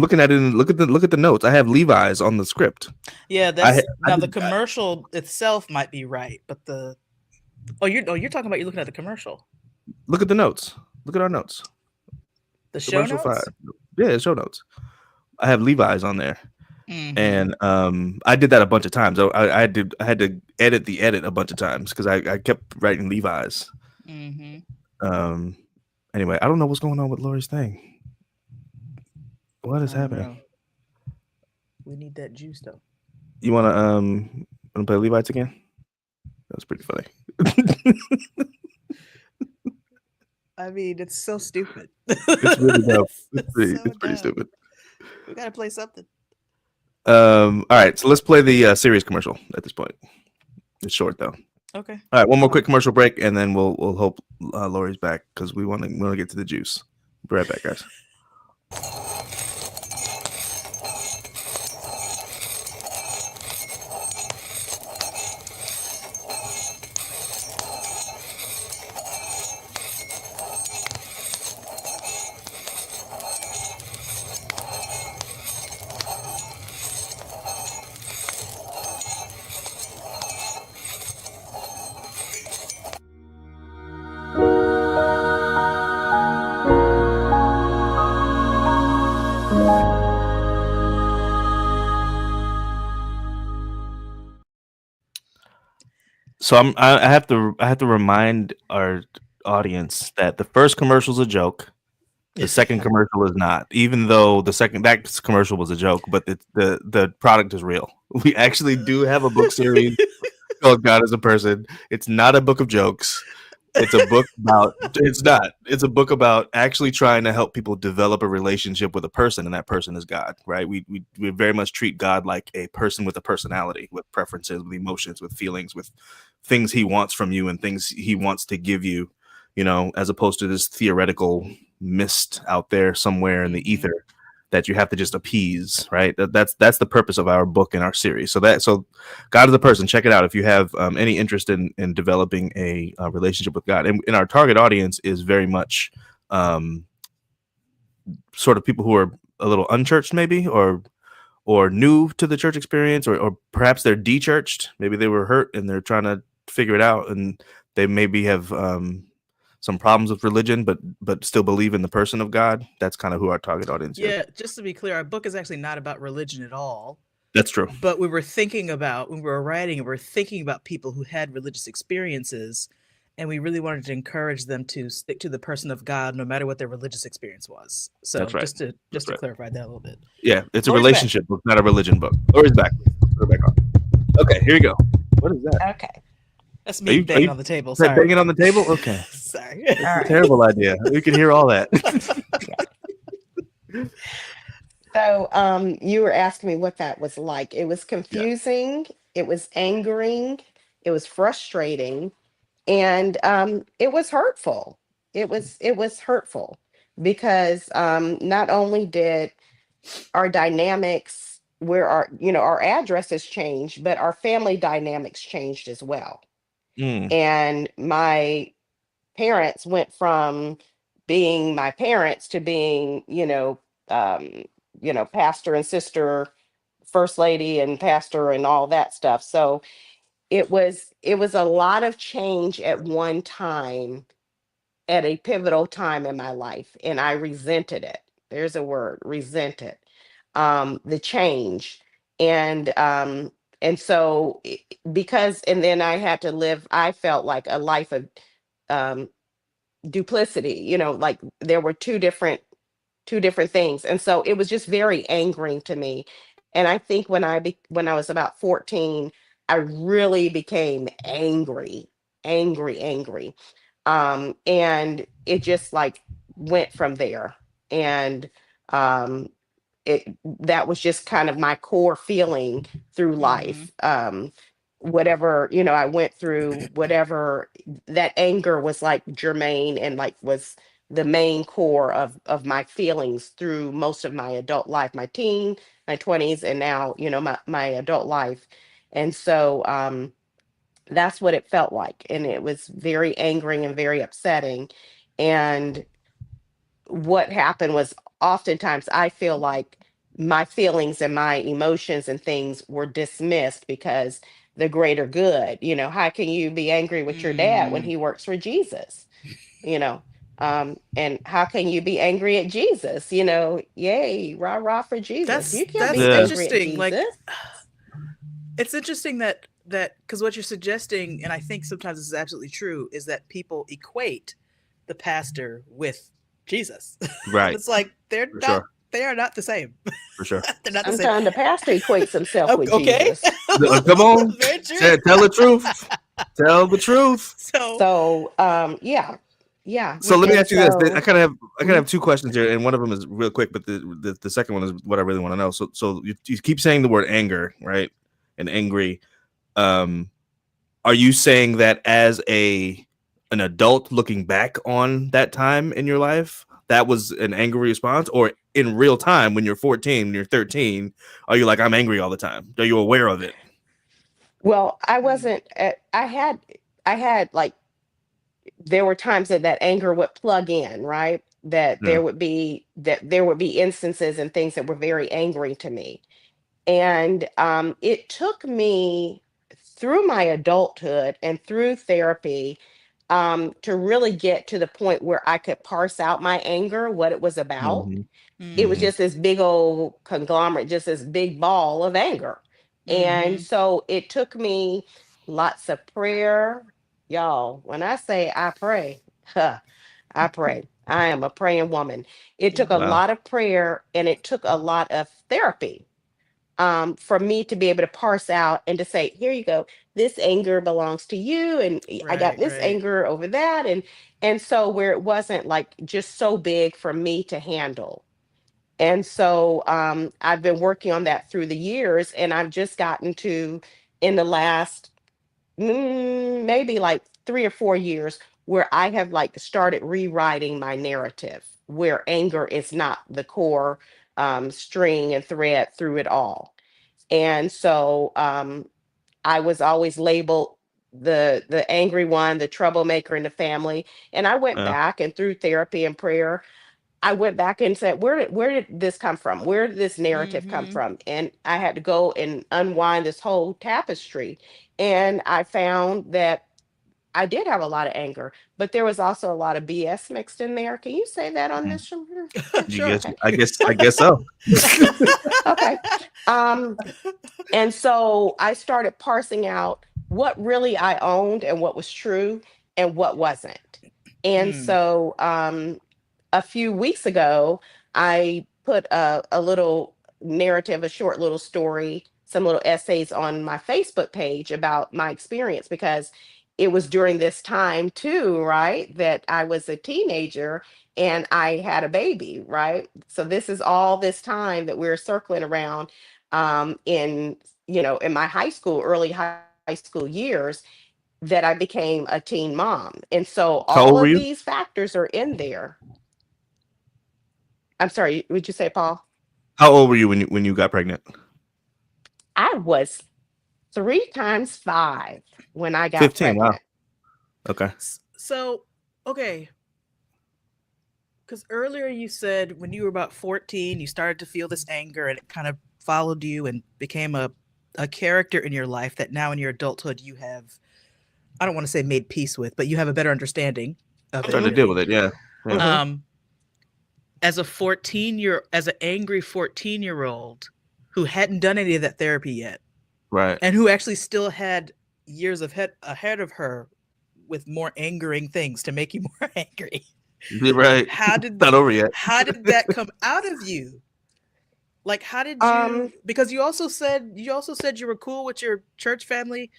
looking at it and look at the notes. I have Levi's on the script. Yeah, the commercial itself might be right, but you're talking about, you're looking at the commercial. Look at the notes. Look at our notes. The show Commercial notes? 5. Yeah, the show notes. I have Levi's on there. Mhm. And I did that a bunch of times. I had to edit the edit a bunch of times because I kept writing Levi's. Mhm. Anyway, I don't know what's going on with Lori's thing. What is I don't happening? know. We need that juice though. You wanna play Levites again? That was pretty funny. I mean, it's so stupid. It's really dumb. It's pretty dumb. stupid. We gotta play something. All right, so let's play the series commercial at this point. It's short though. Okay. All right, one more quick commercial break, and then we'll hope Lori's back because we want to get to the juice. Be right back, guys. So I have to remind our audience that the first commercial is a joke. The second commercial is not, even though that commercial was a joke, but the product is real. We actually do have a book series called God is a Person. It's not a book of jokes. It's a book about it's a book about actually trying to help people develop a relationship with a person, and that person is God, right? We very much treat God like a person with a personality, with preferences, with emotions, with feelings, with things he wants from you and things he wants to give you, as opposed to this theoretical mist out there somewhere in the ether that you have to just appease, right? That's the purpose of our book and our series. So God is a Person. Check it out if you have any interest in developing a relationship with God. And our target audience is very much sort of people who are a little unchurched, maybe, or or new to the church experience, or perhaps they're de-churched. Maybe they were hurt and they're trying to figure it out, and they maybe have some problems with religion, but still believe in the person of God. That's kind of who our target audience is. Yeah, just to be clear, our book is actually not about religion at all. That's true. But we were thinking about, when we were writing, we were thinking about people who had religious experiences, and we really wanted to encourage them to stick to the person of God, no matter what their religious experience was. So That's right. just to right. clarify that a little bit. Yeah, it's a Lori's relationship book, not a religion book. Lori's back. Put her back on. Okay, here you go. What is that? Okay. That's me banging on the table. Is that Sorry. banging on the table? Okay. Sorry. It's a terrible idea. We can hear all that. So you were asking me what that was like. It was confusing, it was angering, it was frustrating, and it was hurtful. It was hurtful because not only did our dynamics where our addresses changed, but our family dynamics changed as well. Mm. And my parents went from being my parents to being, pastor and sister, first lady and pastor and all that stuff. So it was a lot of change at one time, at a pivotal time in my life, and I resented it. There's a word, resented, the change. And so because and then I had to live, I felt like a life of um duplicity, like there were two different things, and so it was just very angering to me. And I think when I was about 14, I really became angry, angry, angry. And it just like went from there. And um that was just kind of my core feeling through life. Whatever, I went through, whatever, that anger was like germane and like was the main core of my feelings through most of my adult life, my 20s, and now, my adult life. And so that's what it felt like. And it was very angering and very upsetting. And what happened was, oftentimes I feel like my feelings and my emotions and things were dismissed because the greater good, how can you be angry with your dad when he works for Jesus? You know, and how can you be angry at Jesus? Yay, rah rah for Jesus. You can't That's be angry at interesting. Jesus. Like, it's interesting that because what you're suggesting, and I think sometimes this is absolutely true, is that people equate the pastor with Jesus. Right. It's like they're For not. sure. They are not the same. For sure. They're not the same. Sometimes the pastor equates himself with Okay. Jesus. Come on. Very true. Tell the truth. Tell the truth. So yeah. So let me ask you this. So- I kind of have two questions here, and one of them is real quick, but the second one is what I really want to know. So you keep saying the word anger, right? And angry. Are you saying that as an adult looking back on that time in your life, that was an angry response, or in real time when you're 14, you're 13, are you like, I'm angry all the time? Are you aware of it? Well, I wasn't. I had like, there were times that anger would plug in, right? That Yeah. there would be instances and things that were very angry to me. And it took me through my adulthood and through therapy to really get to the point where I could parse out my anger, what it was about. Mhm. It was Mhm. just this big old conglomerate, just this big ball of anger. And so it took me lots of prayer. Y'all, when I say I pray, I pray. I am a praying woman. It took a Wow. lot of prayer and it took a lot of therapy for me to be able to parse out and to say, here you go, this anger belongs to you, and I got this Right. anger over that, and so where it wasn't like just so big for me to handle. And so I've been working on that through the years, and I've just gotten to, in the last maybe like 3 or 4 years, where I have like started rewriting my narrative, where anger is not the core string and thread through it all. And so I was always labeled the angry one, the troublemaker in the family. And I went Yeah. back and through therapy and prayer, I went back and said, where did this come from? Where did this narrative come Mm-hmm. from? And I had to go and unwind this whole tapestry. And I found that I did have a lot of anger, but there was also a lot of BS mixed in there. Can you say that on Mm. this show? Yeah, You Sure. guess? okay. I guess so. Okay. Um, and so I started parsing out what really I owned and what was true and what wasn't. And Mm. so a few weeks ago, I put a little narrative, a short little story, some little essays on my Facebook page about my experience because it was during this time too, right? That I was a teenager and I had a baby, right? So this is all this time that we're circling around in, in my early high school years that I became a teen mom. And so How old all were of you? these factors are in there. I'm sorry, would you say, Paul? How old were you when you got pregnant? I was 3 times 5 when I got 15. Wow. pregnant. Okay. So, okay, because earlier you said when you were about 14, you started to feel this anger and it kind of followed you and became a character in your life that now in your adulthood you have, I don't want to say made peace with, but you have a better understanding of it, Started to Hmm. deal maybe. with it. Yeah. Yeah. Hmm. Um, as an angry 14-year-old who hadn't done any of that therapy yet Right. and who actually still had years ahead of her with more angering things to make you more angry. Right. How did Not over yet. how did that come out of you? Like how did Um, you, because you also said you were cool with your church family.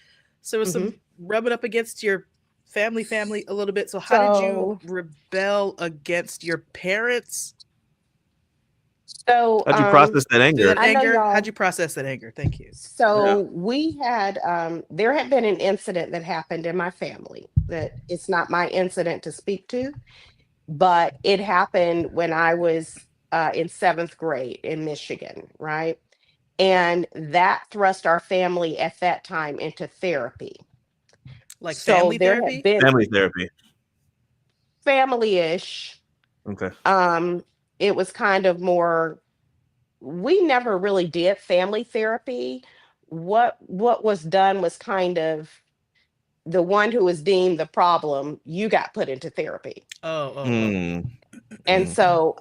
So there was hmm. some rubbing up against your family a little bit. So how did you So, rebel against your parents so How'd you process that through anger? that I know anger? How'd y'all. you process that anger? Thank you. Yeah. So there had been an incident that happened in my family that it's not my incident to speak to, but it happened when I was in seventh grade in Michigan, right? And that thrust our family at that time into therapy. Like So family there had therapy? been Family therapy. family-ish. Okay. Um, it was kind of more, we never really did family therapy. What was done was kind of the one who was deemed the problem, you got put into therapy. Oh. Mm. And Mm. so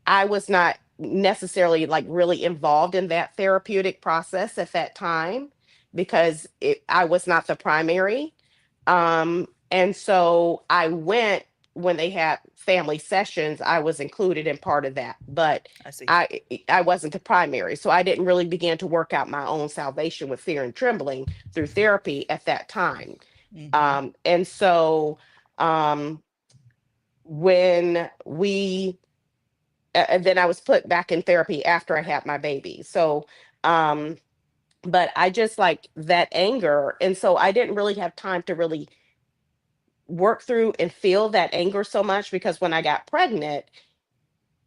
I was not necessarily like really involved in that therapeutic process at that time because I was not the primary. And so I went when they had family sessions, I was included in part of that, but I see. I wasn't the primary. So I didn't really begin to work out my own salvation with fear and trembling through therapy at that time. Mm-hmm. And so um, when we and then I was put back in therapy after I had my baby. So, um, but I just like that anger. And so I didn't really have time to really work through and feel that anger so much because when I got pregnant,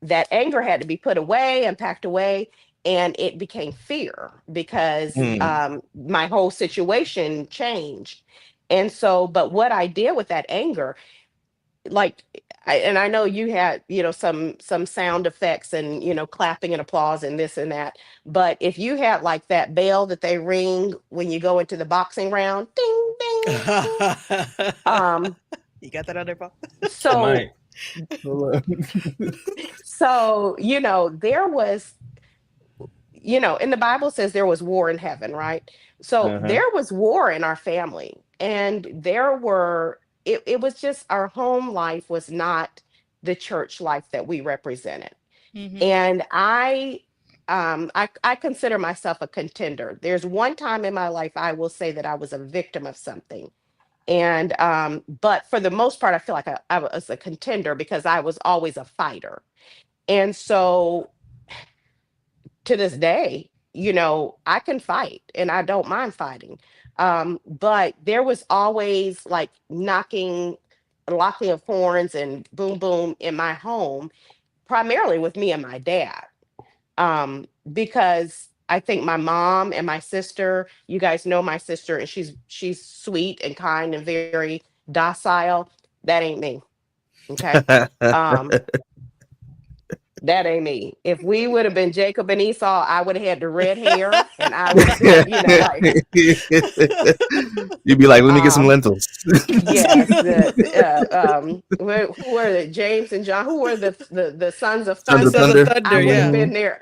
that anger had to be put away and packed away. And it became fear because Mm. my whole situation changed. And so, but what I did with that anger, like and I know you had some sound effects and clapping and applause and this and that, but if you had like that bell that they ring when you go into the boxing round, ding ding ding, um You got that on there, Paul? I might. so there was, in the Bible says there was war in heaven, right? So Uh-huh. there was war in our family, and it was just our home life was not the church life that we represented. Mm-hmm. And I consider myself a contender. There's one time in my life I will say that I was a victim of something. And but for the most part, I feel like I was a contender because I was always a fighter. And so to this day, I can fight and I don't mind fighting. But there was always like locking of horns and boom, boom in my home, primarily with me and my dad. Because I think my mom and my sister, you guys know my sister, and she's sweet and kind and very docile. That ain't me. Okay. Um, that ain't me. If we would have been Jacob and Esau, I would have had the red hair and I would have been, like, You'd be like, let me get some um, lentils. yes, who were it? James and John, who were the sons of Sons The of Sons thunder? of Thunder. Thunder,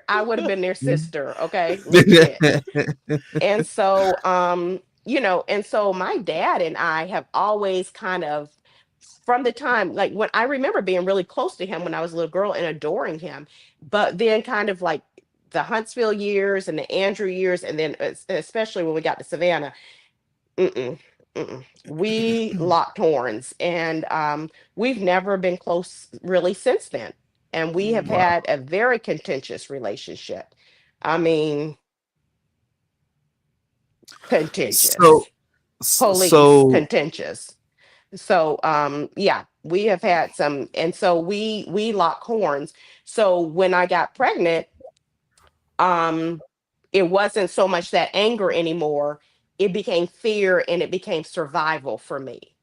I would have yeah. been their, sister, okay? Legit. And so, and so my dad and I have always kind of, from the time, like, when I remember being really close to him when I was a little girl and adoring him, but then kind of like the Huntsville years and the Andrew years, and then especially when we got to Savannah, mm-mm, mm-mm. We locked horns, and we've never been close really since then. And we have Mm. Wow. had a very contentious relationship. I mean, So, contentious, police so contentious. So yeah, we have had some, and so we lock horns. So when I got pregnant, um it wasn't so much that anger anymore. It became fear and it became survival for me.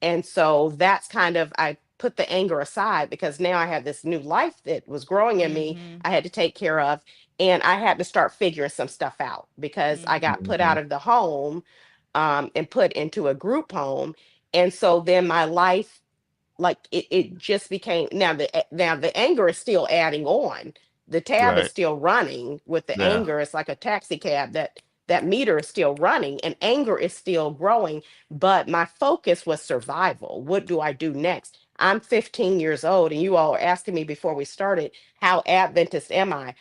And so that's kind of, I put the anger aside because now I had this new life that was growing in me. Mhm. I had to take care of, and I had to start figuring some stuff out because I got Mhm. put out Mhm. of the home, and put into a group home. And so then my life, like, it just became, now the anger is still adding on. The tab is Right. still running with the Yeah. anger. It's like a taxi cab, that meter is still running and anger is still growing. But my focus was survival. What do I do next? I'm 15 years old, and you all are asking me before we started, how Adventist am I?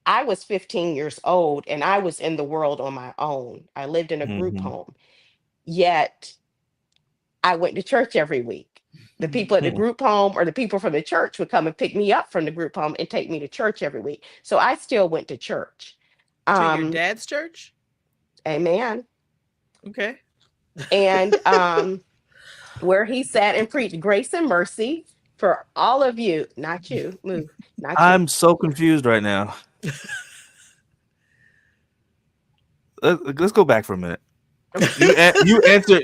I was 15 years old and I was in the world on my own. I lived in a group Hmm. home. Yet I went to church every week. The people at the Hmm. group home or the people from the church would come and pick me up from the group home and take me to church every week. So I still went to church. To your Um, dad's church? Amen. Okay. And where he sat and preached grace and mercy for all of you, not you, move, not you. I'm so confused right now. Let's go back for a minute. You answer,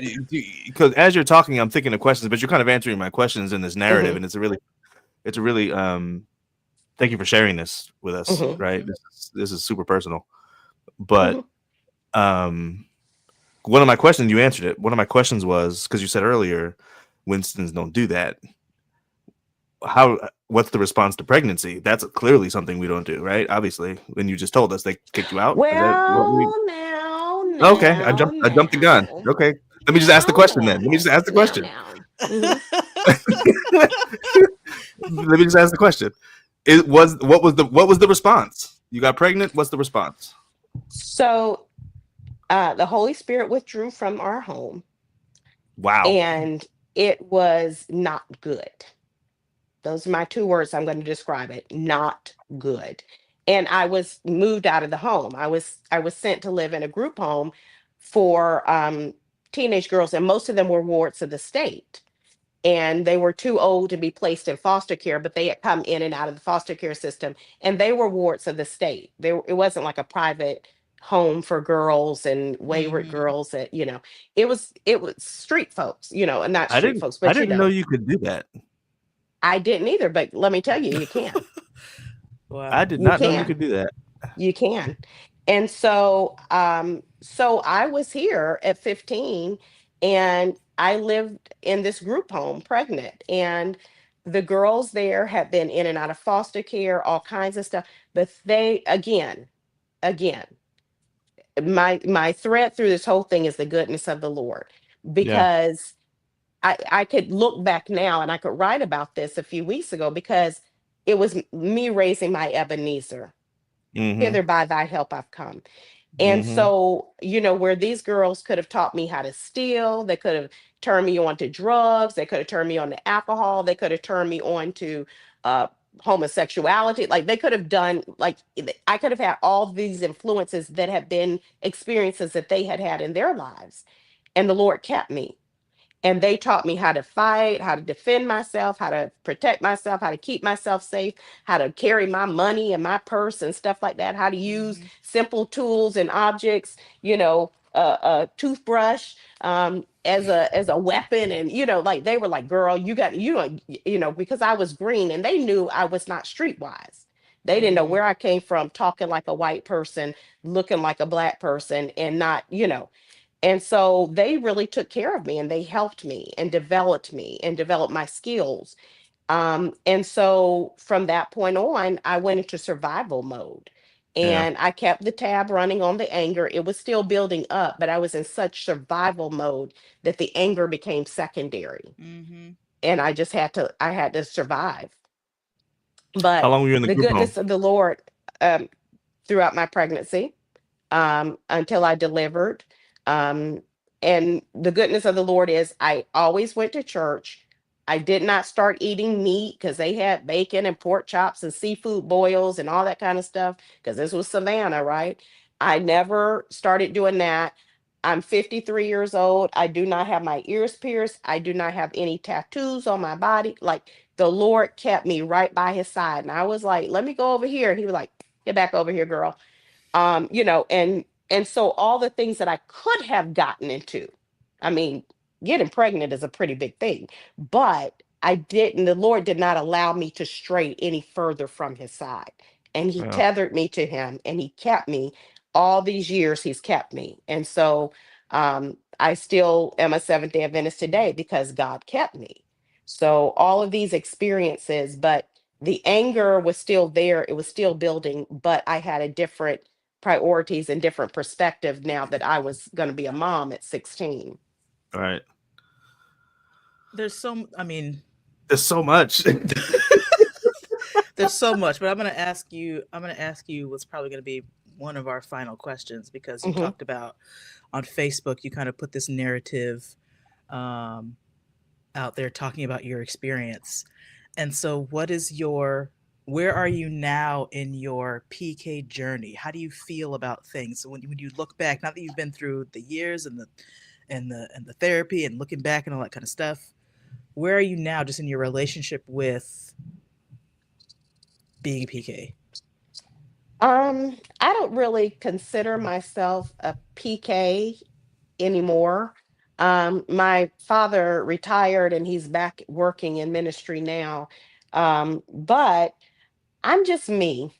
because as you're talking, I'm thinking of questions, but you're kind of answering my questions in this narrative, Hmm. and it's a really thank you for sharing this with us. Hmm. Right, Mhm. this is super personal, but Hmm. um, one of my questions, you answered it. One of my questions was, because you said earlier, Winstons don't do that. How? What's the response to pregnancy? That's clearly something we don't do, right? Obviously, when you just told us they kicked you out. Is that what we? Well, now, Okay, now, I jumped the gun. now, Okay, let me just ask the now, question then. Let me just ask the now, question. now. Hmm. Let me just ask the question. It was what was the response? You got pregnant. What's the response? So the Holy Spirit withdrew from our home, Wow. and it was not good. Those are my two words. I'm going to describe it. Not good. And I was moved out of the home. I was sent to live in a group home for teenage girls, and most of them were wards of the state. And they were too old to be placed in foster care, but they had come in and out of the foster care system, and they were wards of the state. It wasn't like a private home for girls and wayward Mhm. girls that, it was street folks, and not I street didn't. folks, I but didn't know you could do that. I didn't either, but let me tell you, you can. I Wow. did You not know you can. could do that. You can. And so I was here at 15, and I lived in this group home pregnant, and the girls there had been in and out of foster care, all kinds of stuff. But they, again, my thread through this whole thing is the goodness of the Lord, Yeah. because I could look back now and I could write about this a few weeks ago, because it was me raising my Ebenezer. Mm-hmm. Hither by thy help I've come. And Mm-hmm. so, where these girls could have taught me how to steal, they could have turned me on to drugs, they could have turned me on to alcohol, they could have turned me on to uh, homosexuality. Like, they could have done, like, I could have had all these influences that have been experiences that they had had in their lives. And the Lord kept me, and they taught me how to fight, how to defend myself, how to protect myself, how to keep myself safe, how to carry my money and my purse and stuff like that, how to use Mhm. simple tools and objects, a toothbrush, as a weapon. And like they were like, girl, you got, because I was green, and they knew I was not streetwise. They didn't know Mm-hmm. where I came from, talking like a white person, looking like a black person, and not, and so they really took care of me, and they helped me and developed my skills. And so from that point on, I went into survival mode, Yeah. and I kept the tab running on the anger. It was still building up, but I was in such survival mode that the anger became secondary. Mm-hmm. And I had to survive. How But long were you in the the group home? goodness of the Lord, um, throughout my pregnancy, until I delivered. Um, and the goodness of the Lord is I always went to church. I did not start eating meat because they had bacon and pork chops and seafood boils and all that kind of stuff, because this was Savannah, right? I never started doing that. I'm 53 years old. I do not have my ears pierced. I do not have any tattoos on my body. Like, the Lord kept me right by his side. And I was like, let me go over here. And he was like, get back over here, girl. And so all the things that I could have gotten into, I mean, getting pregnant is a pretty big thing, but I didn't. The Lord did not allow me to stray any further from his side, and he Yeah. tethered me to him, and he kept me all these years. He's kept me. And so I still am a Seventh-day Adventist today because God kept me. So all of these experiences, but the anger was still there, it was still building, but I had a different priorities and different perspective now that I was going to be a mom at 16. All right. I mean, There's so much. there's so much, but I'm going to ask you what's probably going to be one of our final questions, because you Hmm. talked about on Facebook, you kind of put this narrative um, out there talking about your experience. And so where are you now in your PK journey? How do you feel about things? So when you look back, now that you've been through the years and the therapy and looking back and all that kind of stuff, where are you now just in your relationship with being a PK? I don't really consider myself a PK anymore. My father retired, and he's back working in ministry now. But I'm just me.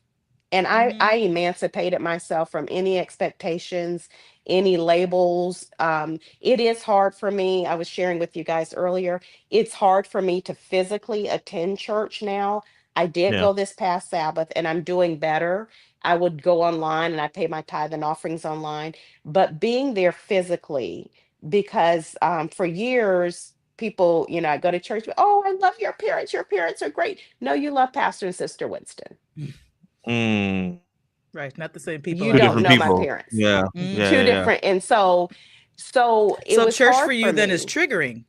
And I Mm-hmm. emancipated myself from any expectations, any labels. It is hard for me. I was sharing with you guys earlier. It's hard for me to physically attend church now. I did Yeah. go this past Sabbath, and I'm doing better. I would go online, and I pay my tithe and offerings online, but being there physically, because for years, people, I go to church, oh, I love your parents. Your parents are great. No, you love Pastor and Sister Winston. Mm. Right, not the same people You Two out don't different there. know my people. parents. Yeah. Mm. Yeah. Two Yeah. Yeah. different. And so it So was church for hard you for then is me. triggering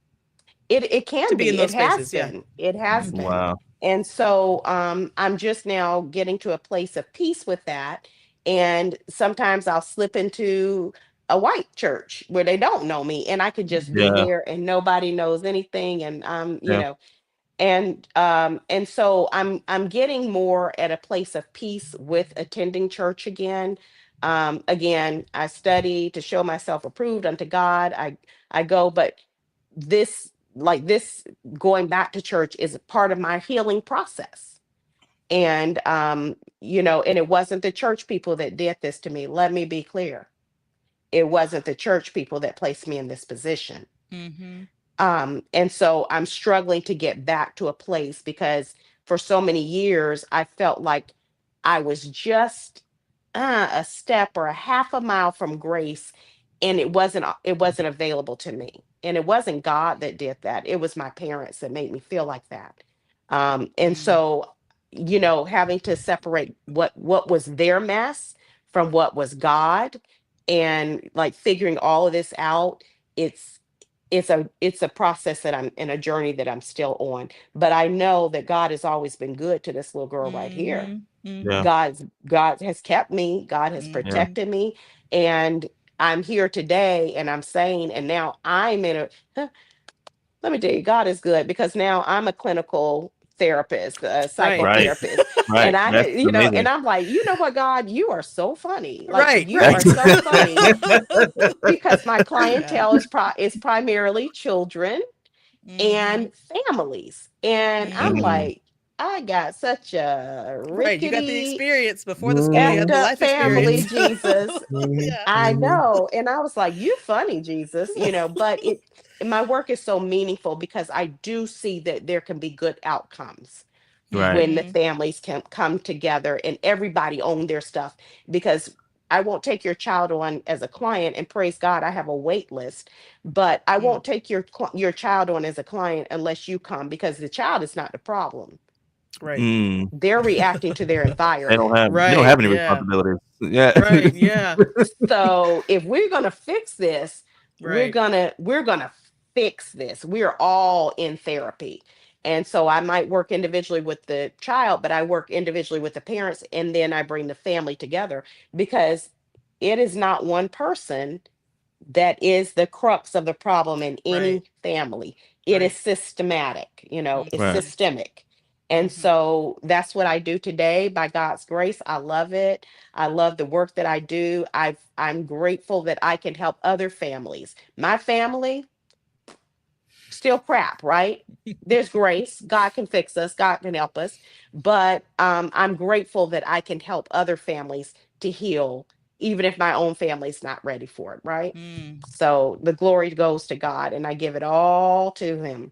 It to can be in be. those It has spaces. Yeah. been. It has Mm-hmm. been. Wow. And so I'm just now getting to a place of peace with that. And sometimes I'll slip into a white church where they don't know me, and I could just be Yeah. there and nobody knows anything. And Yeah. and so I'm getting more at a place of peace with attending church again. Again, I study to show myself approved unto God. I go, but this going back to church is a part of my healing process. And and it wasn't the church people that did this to me. Let me be clear. It wasn't the church people that placed me in this position. Mm-hmm. And so I'm struggling to get back to a place, because for so many years I felt like I was just a step or a half a mile from grace, and it wasn't available to me. And it wasn't God that did that. It was my parents that made me feel like that. And Mm. so, having to separate what was their mess from what was God, and like figuring all of this out, it's it's a process that I'm in, a journey that I'm still on. But I know that God has always been good to this little girl right here. Mm-hmm. Mm-hmm. Yeah. God has kept me, God has Yeah. Mm-hmm. protected me, and I'm here today, and I'm saying, and now I'm in a let me tell you, God is good, because now I'm a clinical therapist, Right. psychotherapist. Right. And I, That's you know, amazing. and I'm like, you know what, God, you are so funny. Like Right. you Right. are so funny because my Yeah. clientele is primarily children and families. And I'm Mhm. like, I got such a Right. You got the rickety, experience before the school. You effed had the up life family, experience. Jesus. Yeah. I know. And I was like, you funny, Jesus, but my work is so meaningful because I do see that there can be good outcomes Right. when the families can come together and everybody own their stuff. Because I won't take your child on as a client, and praise God, I have a wait list, but I won't take your child on as a client unless you come, because the child is not the problem. Right. Mm. They're reacting to their They environment. don't Right. have any Yeah. responsibilities. Yeah. Right. Yeah. So if we're gonna fix this, we're Right. gonna fix this. We're all in therapy. And so I might work individually with the child, but I work individually with the parents, and then I bring the family together, because it is not one person that is the crux of the problem in Right. any family. It is Right. systematic, it's Right. systemic. And so that's what I do today by God's grace. I love it. I love the work that I do. I'm grateful that I can help other families. My family, still crap, right? There's grace. God can fix us, God can help us. But I'm grateful that I can help other families to heal, even if my own family's not ready for it, right? So the glory goes to God, and I give it all to Him.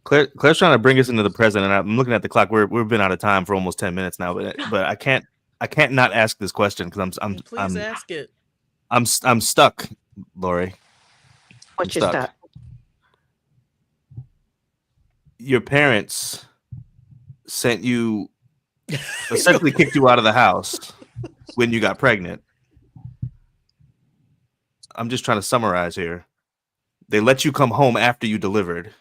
Claire's trying to bring us into the present, and I'm looking at the clock. We've been out of time for almost 10 minutes now, but I can't not ask this question because Please ask it. I'm stuck, Lori. I'm What you stuck. stuck? Your parents sent you, essentially kicked you out of the house when you got pregnant. I'm just trying to summarize here. They let you come home after you delivered.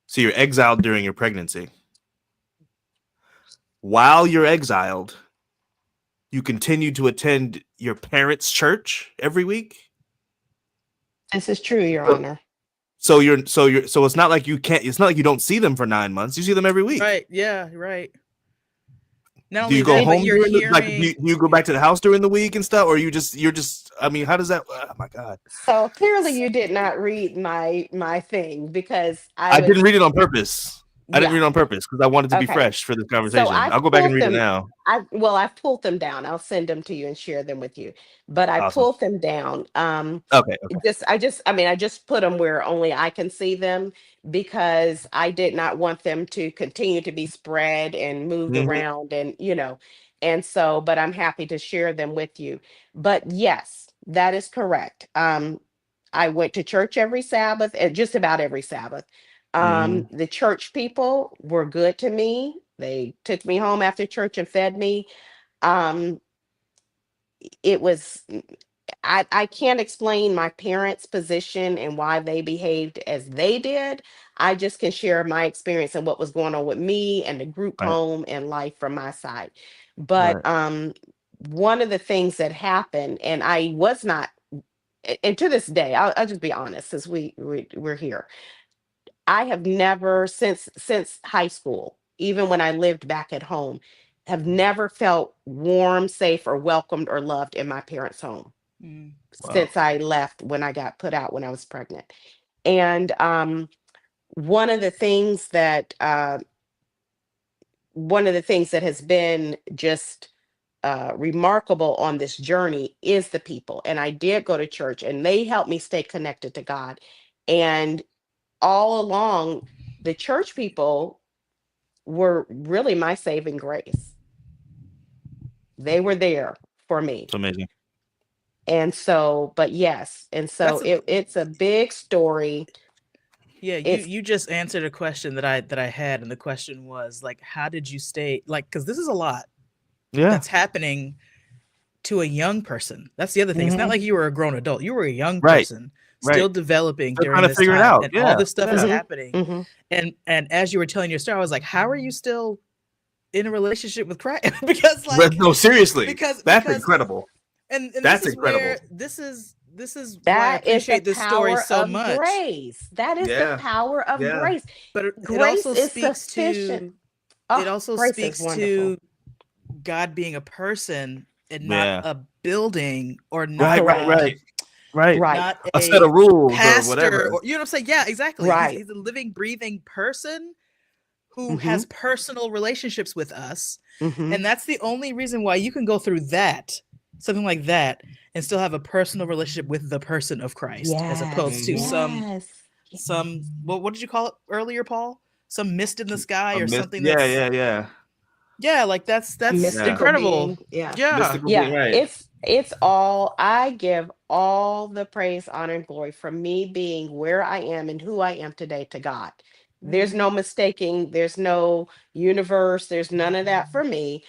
So you're exiled during your pregnancy. While you're exiled, you continue to attend your parents' church every week. This is true, Your Honor. So it's not like you can't. It's not like you don't see them for 9 months. You see them every week. Right. Yeah. Right. Not Do you only go that, but home you're during do hearing. you go back to the house during the week and stuff, or you're just? I mean, how does that? Oh my God! So clearly you did not read my thing, because I didn't read it on purpose. I didn't Yeah. read it on purpose because I wanted to be Okay. fresh for this So conversation. I I'll go back and pulled read it them. now. I've pulled them down. I'll send them to you and share them with you. But I Awesome. pulled them down. Okay. I just put them where only I can see them, because I did not want them to continue to be spread and moved Mhm. around, and so, but I'm happy to share them with you. But yes, that is correct. I went to church every Sabbath, just about every Sabbath. Mhm. The church people were good to me. They took me home after church and fed me. Um, it was I can't explain my parents' position and why they behaved as they did. I just can share my experience and what was going on with me and the group Right. home and life from my side. But Right. one of the things that happened, and I was not, and to this day, I'll just be honest, since we're here. I have never, since high school, even when I lived back at home, have never felt warm, safe, or welcomed or loved in my parents' home Wow. since I left, when I got put out when I was pregnant. And one of the things that has been just remarkable on this journey is the people. And I did go to church, and they helped me stay connected to God. And all along, the church people were really my saving grace. They were there for me. It's amazing. And so, but yes, and so it's a big story. Yeah, you just answered a question that I had, and the question was like, how did you stay, like, because this is a lot that's happening to a young person. That's the other thing. It's not like you were a grown adult. You were a young person still developing Still during trying to this figure it time, out. and all this stuff is Mhm. happening. Mhm. And as you were telling your story, I was like, how are you still in a relationship with Christ? Because like, No, seriously, because that's incredible. And That's this is incredible. where this is this is why I That is the appreciate this story power so of much. grace. That is the Yeah. power of Yeah. grace. But it Grace also is speaks sufficient. to it Oh, also grace is speaks wonderful. to God being a person and not Yeah. a building or Right, not right, Correct. right. Right. not A set of a rules or pastor whatever. or you know what I'm saying? Yeah, exactly. Right. He's a living, breathing person who Mhm. has personal relationships with us. Mhm. And that's the only reason why you can go through that, something like that, and still have a personal relationship with the person of Christ, as opposed Yes. to Yes. some what did you call it earlier, Paul? Some mist in the sky or something Yeah, that's yeah. yeah, like that's A mystical incredible. being. Yeah. Yeah. Mystical Yeah. being, right. It's all, I give all the praise, honor, and glory for me being where I am and who I am today to God. There's no mistaking, there's no universe, there's none of that for me.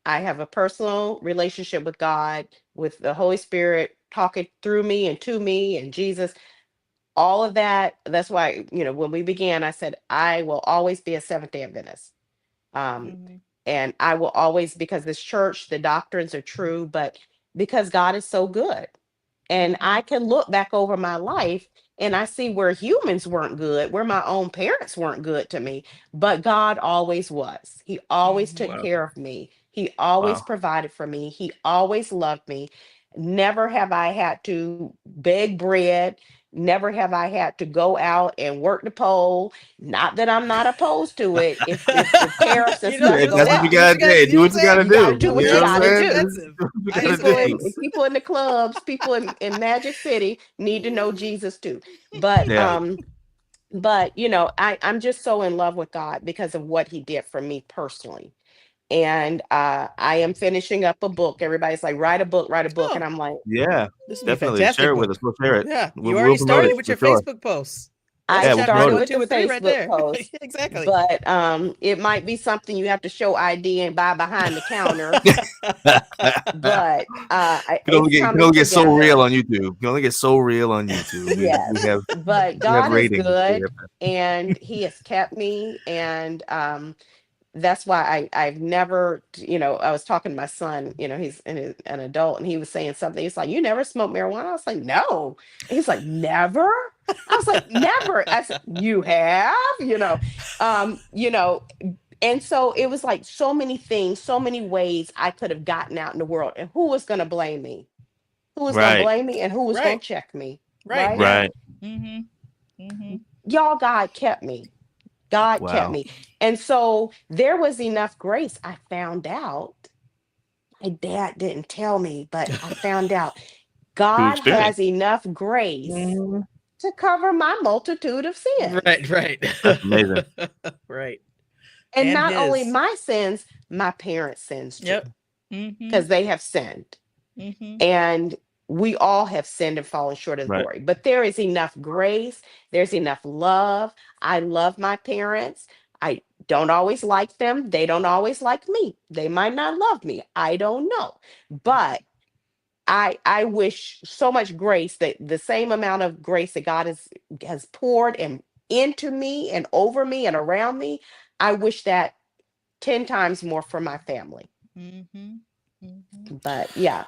I have a personal relationship with God, with the Holy Spirit talking through me and to me and Jesus. All of that. That's why, when we began, I said, I will always be a Seventh-day Adventist. Um, Mhm. and I will always, because this church, the doctrines are true, but because God is so good. And I can look back over my life and I see where humans weren't good, where my own parents weren't good to me, but God always was. He always took Wow. care of me. He always Wow. provided for me. He always loved me. Never have I had to beg bread. Never have I had to go out and work the pole. Not that I'm not opposed to it. If the tariffs and You know, stuff Yeah, do go that's what what you up, do what gotta you gotta do. do, Do what what I'm you saying? gotta you got to do. do Do what You you know it. what got I'm to It's saying? do. This is expensive. what you I gotta people agree. in do. people in the clubs, people in Magic City need to know Jesus too. But Yeah. I'm just so in love with God because of what he did for me personally. And I am finishing up a book. Everybody's like, write a book. And Oh, I'm like, Yeah. this would be a Definitely. Share fantastic it with us. book. We'll share it. Yeah, you We'll already promote it started with for your sure. Facebook posts. I That's Yeah, we'll chapters promote started it. 1, with the 2, and 3 right Facebook there. post, Exactly. but it might be something you have to show ID and buy behind the counter. But it's Can coming only get so real together. on YouTube. You can only get so real on YouTube. Yes, We have but God is ratings. good, and he has kept me. And that's why I've never, I was talking to my son, he's an adult, and he was saying something. He's like, "You never smoked marijuana?" I was like, "No." He's like, "Never?" I was like, "Never." I said, "You have?" Um, you know, and so it was like so many things, so many ways I could have gotten out in the world, and who was going to blame me? Who was going to Right. blame me, and who was going Right. to check me? Right. Right? Yeah. Right. Y'all, God kept me. God kept Wow. me. And so there was enough grace. I found out, my dad didn't tell me, but I found out Through God experience. has enough grace to cover my multitude of sins. Right. That's amazing. Right. And And not only his. my sins, my parents' sins too, Yep. because they have sinned. And we all have sinned and fallen short of Right. glory. But there is enough grace, there's enough love. I love my parents. I don't always like them. They don't always like me. They might not love me. I don't know. But I wish so much grace, that the same amount of grace that God has poured and into me and over me and around me. I wish that 10 times more for my family. But yeah,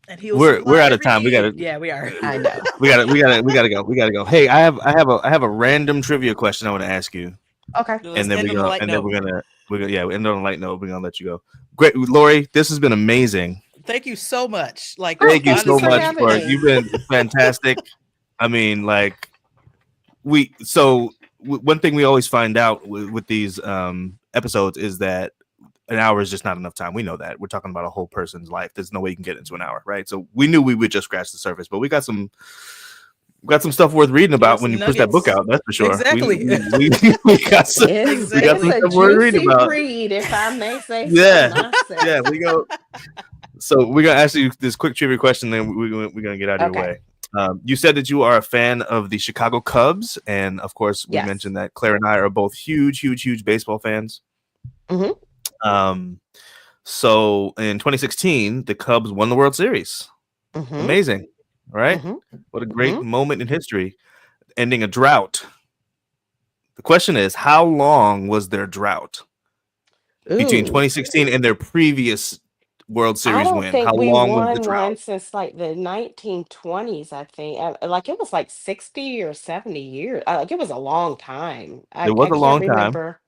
And he'll We're supply out of every time. We gotta need. Yeah, we are. I know. we gotta go. Hey, I have a random trivia question I want to ask you. Okay. Let's And then end on a light note. we're gonna end on a light note. We're gonna let you go. Great, Lori. This has been amazing. Thank you so much. Like, Thank you thank you so for much having for me. you've been fantastic. I mean, like one thing we always find out with these episodes is that an hour is just not enough time. We know that. We're talking about a whole person's life. There's no way you can get into an hour, right? So we knew we would just scratch the surface, but we got some stuff worth reading about when you push that book out. That's for sure. Exactly. We got some. It's, We got some it's a stuff worth reading juicy about. read, if I may say Yeah. so myself. Yeah, we go. So we're gonna ask you this quick trivia question, then we're gonna get out of your Okay. way. You said that you are a fan of the Chicago Cubs, and of course, we Yes. mentioned that Claire and I are both huge baseball fans. Mhm. So in 2016, the Cubs won the World Series. Mhm. Amazing, right? Mhm. What a great moment in history, ending a drought. The question is, how long was their drought between Ooh. 2016 and their previous World I Series don't win? How think we long was the won drought? one since like the 1920s, I think. Like it was like 60 or 70 years. Like it was a long time. It was I a can't long time. remember.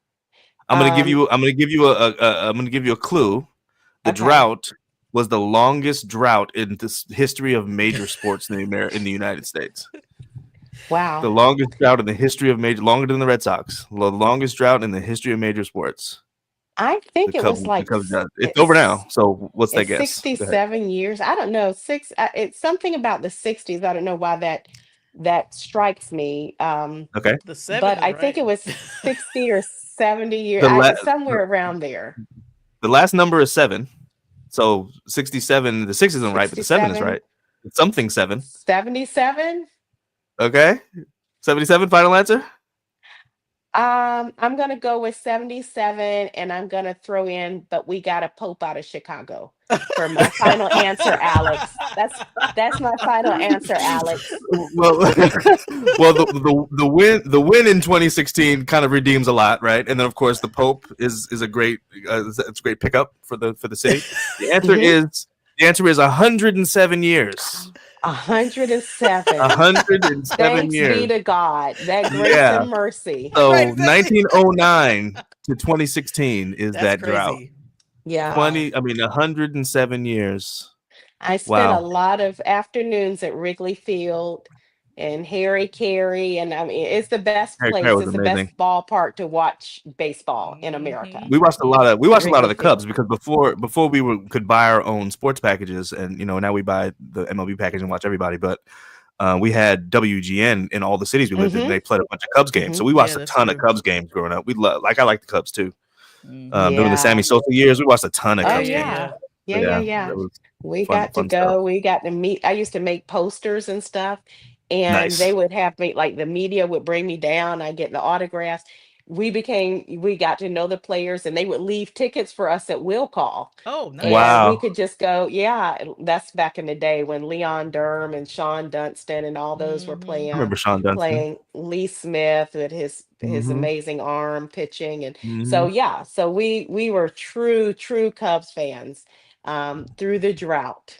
I'm gonna give Um, you. I'm gonna give you I'm gonna give you a clue. The okay. drought was the longest drought in the history of major sports in the United States. Wow. The longest drought in the history of longer than the Red Sox. The longest drought in the history of major sports. I think it was like It's over now. So what's that it's guess? Go ahead. 67 years. I don't know. It's something about the 60s. I don't know why that strikes me. Okay. The 7 But is I think right. it was 60 or 70 years. The la- Somewhere around there. the last number is 7. So 67. The 6 isn't right, but the 7 is 67, right. It's something 7. 77. Okay. 77. Final answer. I'm gonna go with 77, and I'm gonna throw in, but we got a Pope out of Chicago for my final answer, Alex. That's my final answer, Alex. Well, the win in 2016 kind of redeems a lot, right? And then of course the Pope is a great it's a great pickup for the city. The answer Mhm. is 107 years. 107. 107 Thanks years. be to God, that grace Yeah. and mercy. So Right, exactly. 1909 to 2016 is That's that drought. crazy. Yeah. 107 years. I spent a Wow. lot of afternoons at Wrigley Field and Harry Carey, and I mean, it's the best Harry Carey place. was It's the amazing. best ballpark to watch baseball in America. Mhm. We watched a lot of Wrigley the Cubs Field. because before we could buy our own sports packages, and now we buy the MLB package and watch everybody. But we had WGN in all the cities we lived in. Mhm. They played a bunch of Cubs games, so Mhm. we watched a that's ton of true. Cubs games growing up. I like the Cubs too. Mhm. During the Sammy Yeah. Sosa years, we watched a ton of Oh Cubs games. yeah. yeah. Yeah, yeah, So yeah. it was We fun got to stuff. go. We got to meet. I used to make posters and stuff, and Nice. they would have me, like the media would bring me down. I get the autographs. We got to know the players, and they would leave tickets for us at will call. Oh, nice. And we Wow. could just go, yeah, that's back in the day when Leon Durham and Sean Dunston and all those were Mhm. I remember Sean Dunston. playing Lee Smith with his Mhm. amazing arm pitching. And Mhm. so yeah, so we were true Cubs fans through the drought.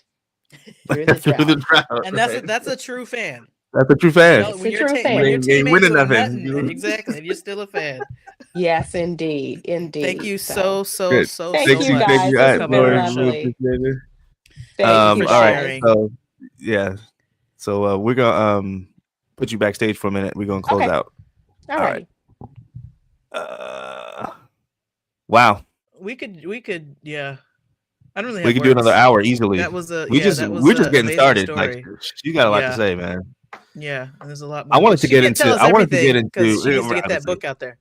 Through the Through the drought. drought. And right? that's a true fan. That's a true You fan. know, It's when a your true when your fan. You ain't team ain't winning doing nothing. nothing, exactly, and you're still a fan. Yes, indeed. Thank Indeed. you So so Good. thank Thank you you. much Thank guys. you. for All This right, has coming been Lori, on the show. really lovely. appreciate it. Thank you for All right. sharing. guys. So we're gonna put you backstage for a minute. We're gonna close Okay. out. All All right. right. Wow. We could yeah. I don't really We have could do another words. hour easily. That was a We're just amazing getting started. Like story. you got a lot to Yeah. say, man. Yeah, and there's a lot I more. wanted But to she get can into tell us I wanted to get everything because she into needs to get that obviously, book out there.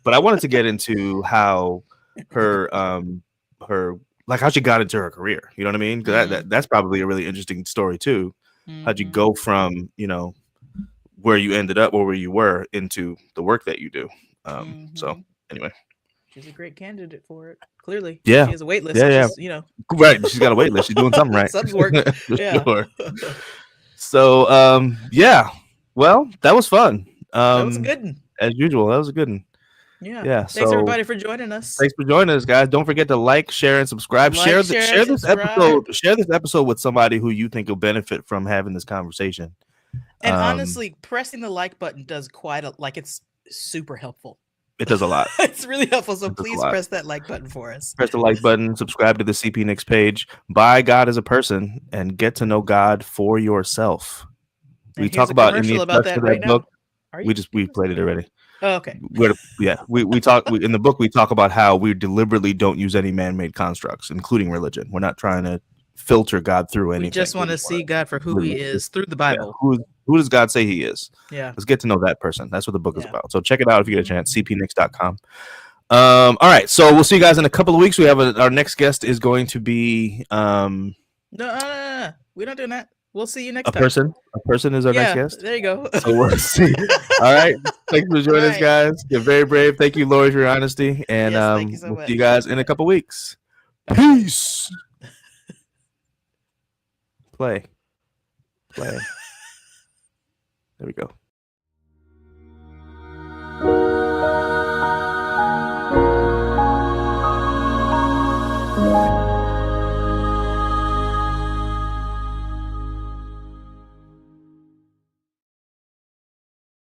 but I wanted to get into how her like how she got into her career. You know what I mean? 'Cause that's probably a really interesting story too. How'd you Mhm. go from where you ended up or where you were into the work that you do? So Mhm. anyway, She's a great candidate for it. Clearly, Yeah. she has a wait list. Yeah, So yeah. she's, right. She's got a wait list. She's doing something right. Something's working. For Yeah. sure. So yeah. Well, that was fun. That was a good one. As usual. That was a good one. Yeah. Yeah. Thanks So everybody for joining us. thanks for joining us, guys. Don't forget to like, share, and subscribe. Like, share share, share and this subscribe. episode. Share this episode with somebody who you think will benefit from having this conversation. And honestly, pressing the like button does it's super helpful. It does a lot. It's really helpful. So It does a please lot. press that like button for us. Press the like button, subscribe to the CP Nicks page, buy God as a person, and get to know God for yourself. And We here's talk a about in the commercial about introduction that of right book. now. Are you? We played it already. Oh, okay. We talk in the book. We talk about how we deliberately don't use any man-made constructs, including religion. We're not trying to filter God through anything. We just want to see God for who He is through the Bible. Who does God say He is? Yeah. Let's get to know that person. That's what the book is Yeah. about. So check it out if you get a chance. cpnicks.com. All right. So we'll see you guys in a couple of weeks. We have our next guest is going to be No, we're not doing that. We'll see you next a time. person. A person is our next guest. There you go. So we'll see. All right. Thanks for joining us, All right. guys. You're very brave. Thank you, Lori, for your honesty. And Yes, thank you so we'll much. see you guys in a couple weeks. Peace. Play. There we go.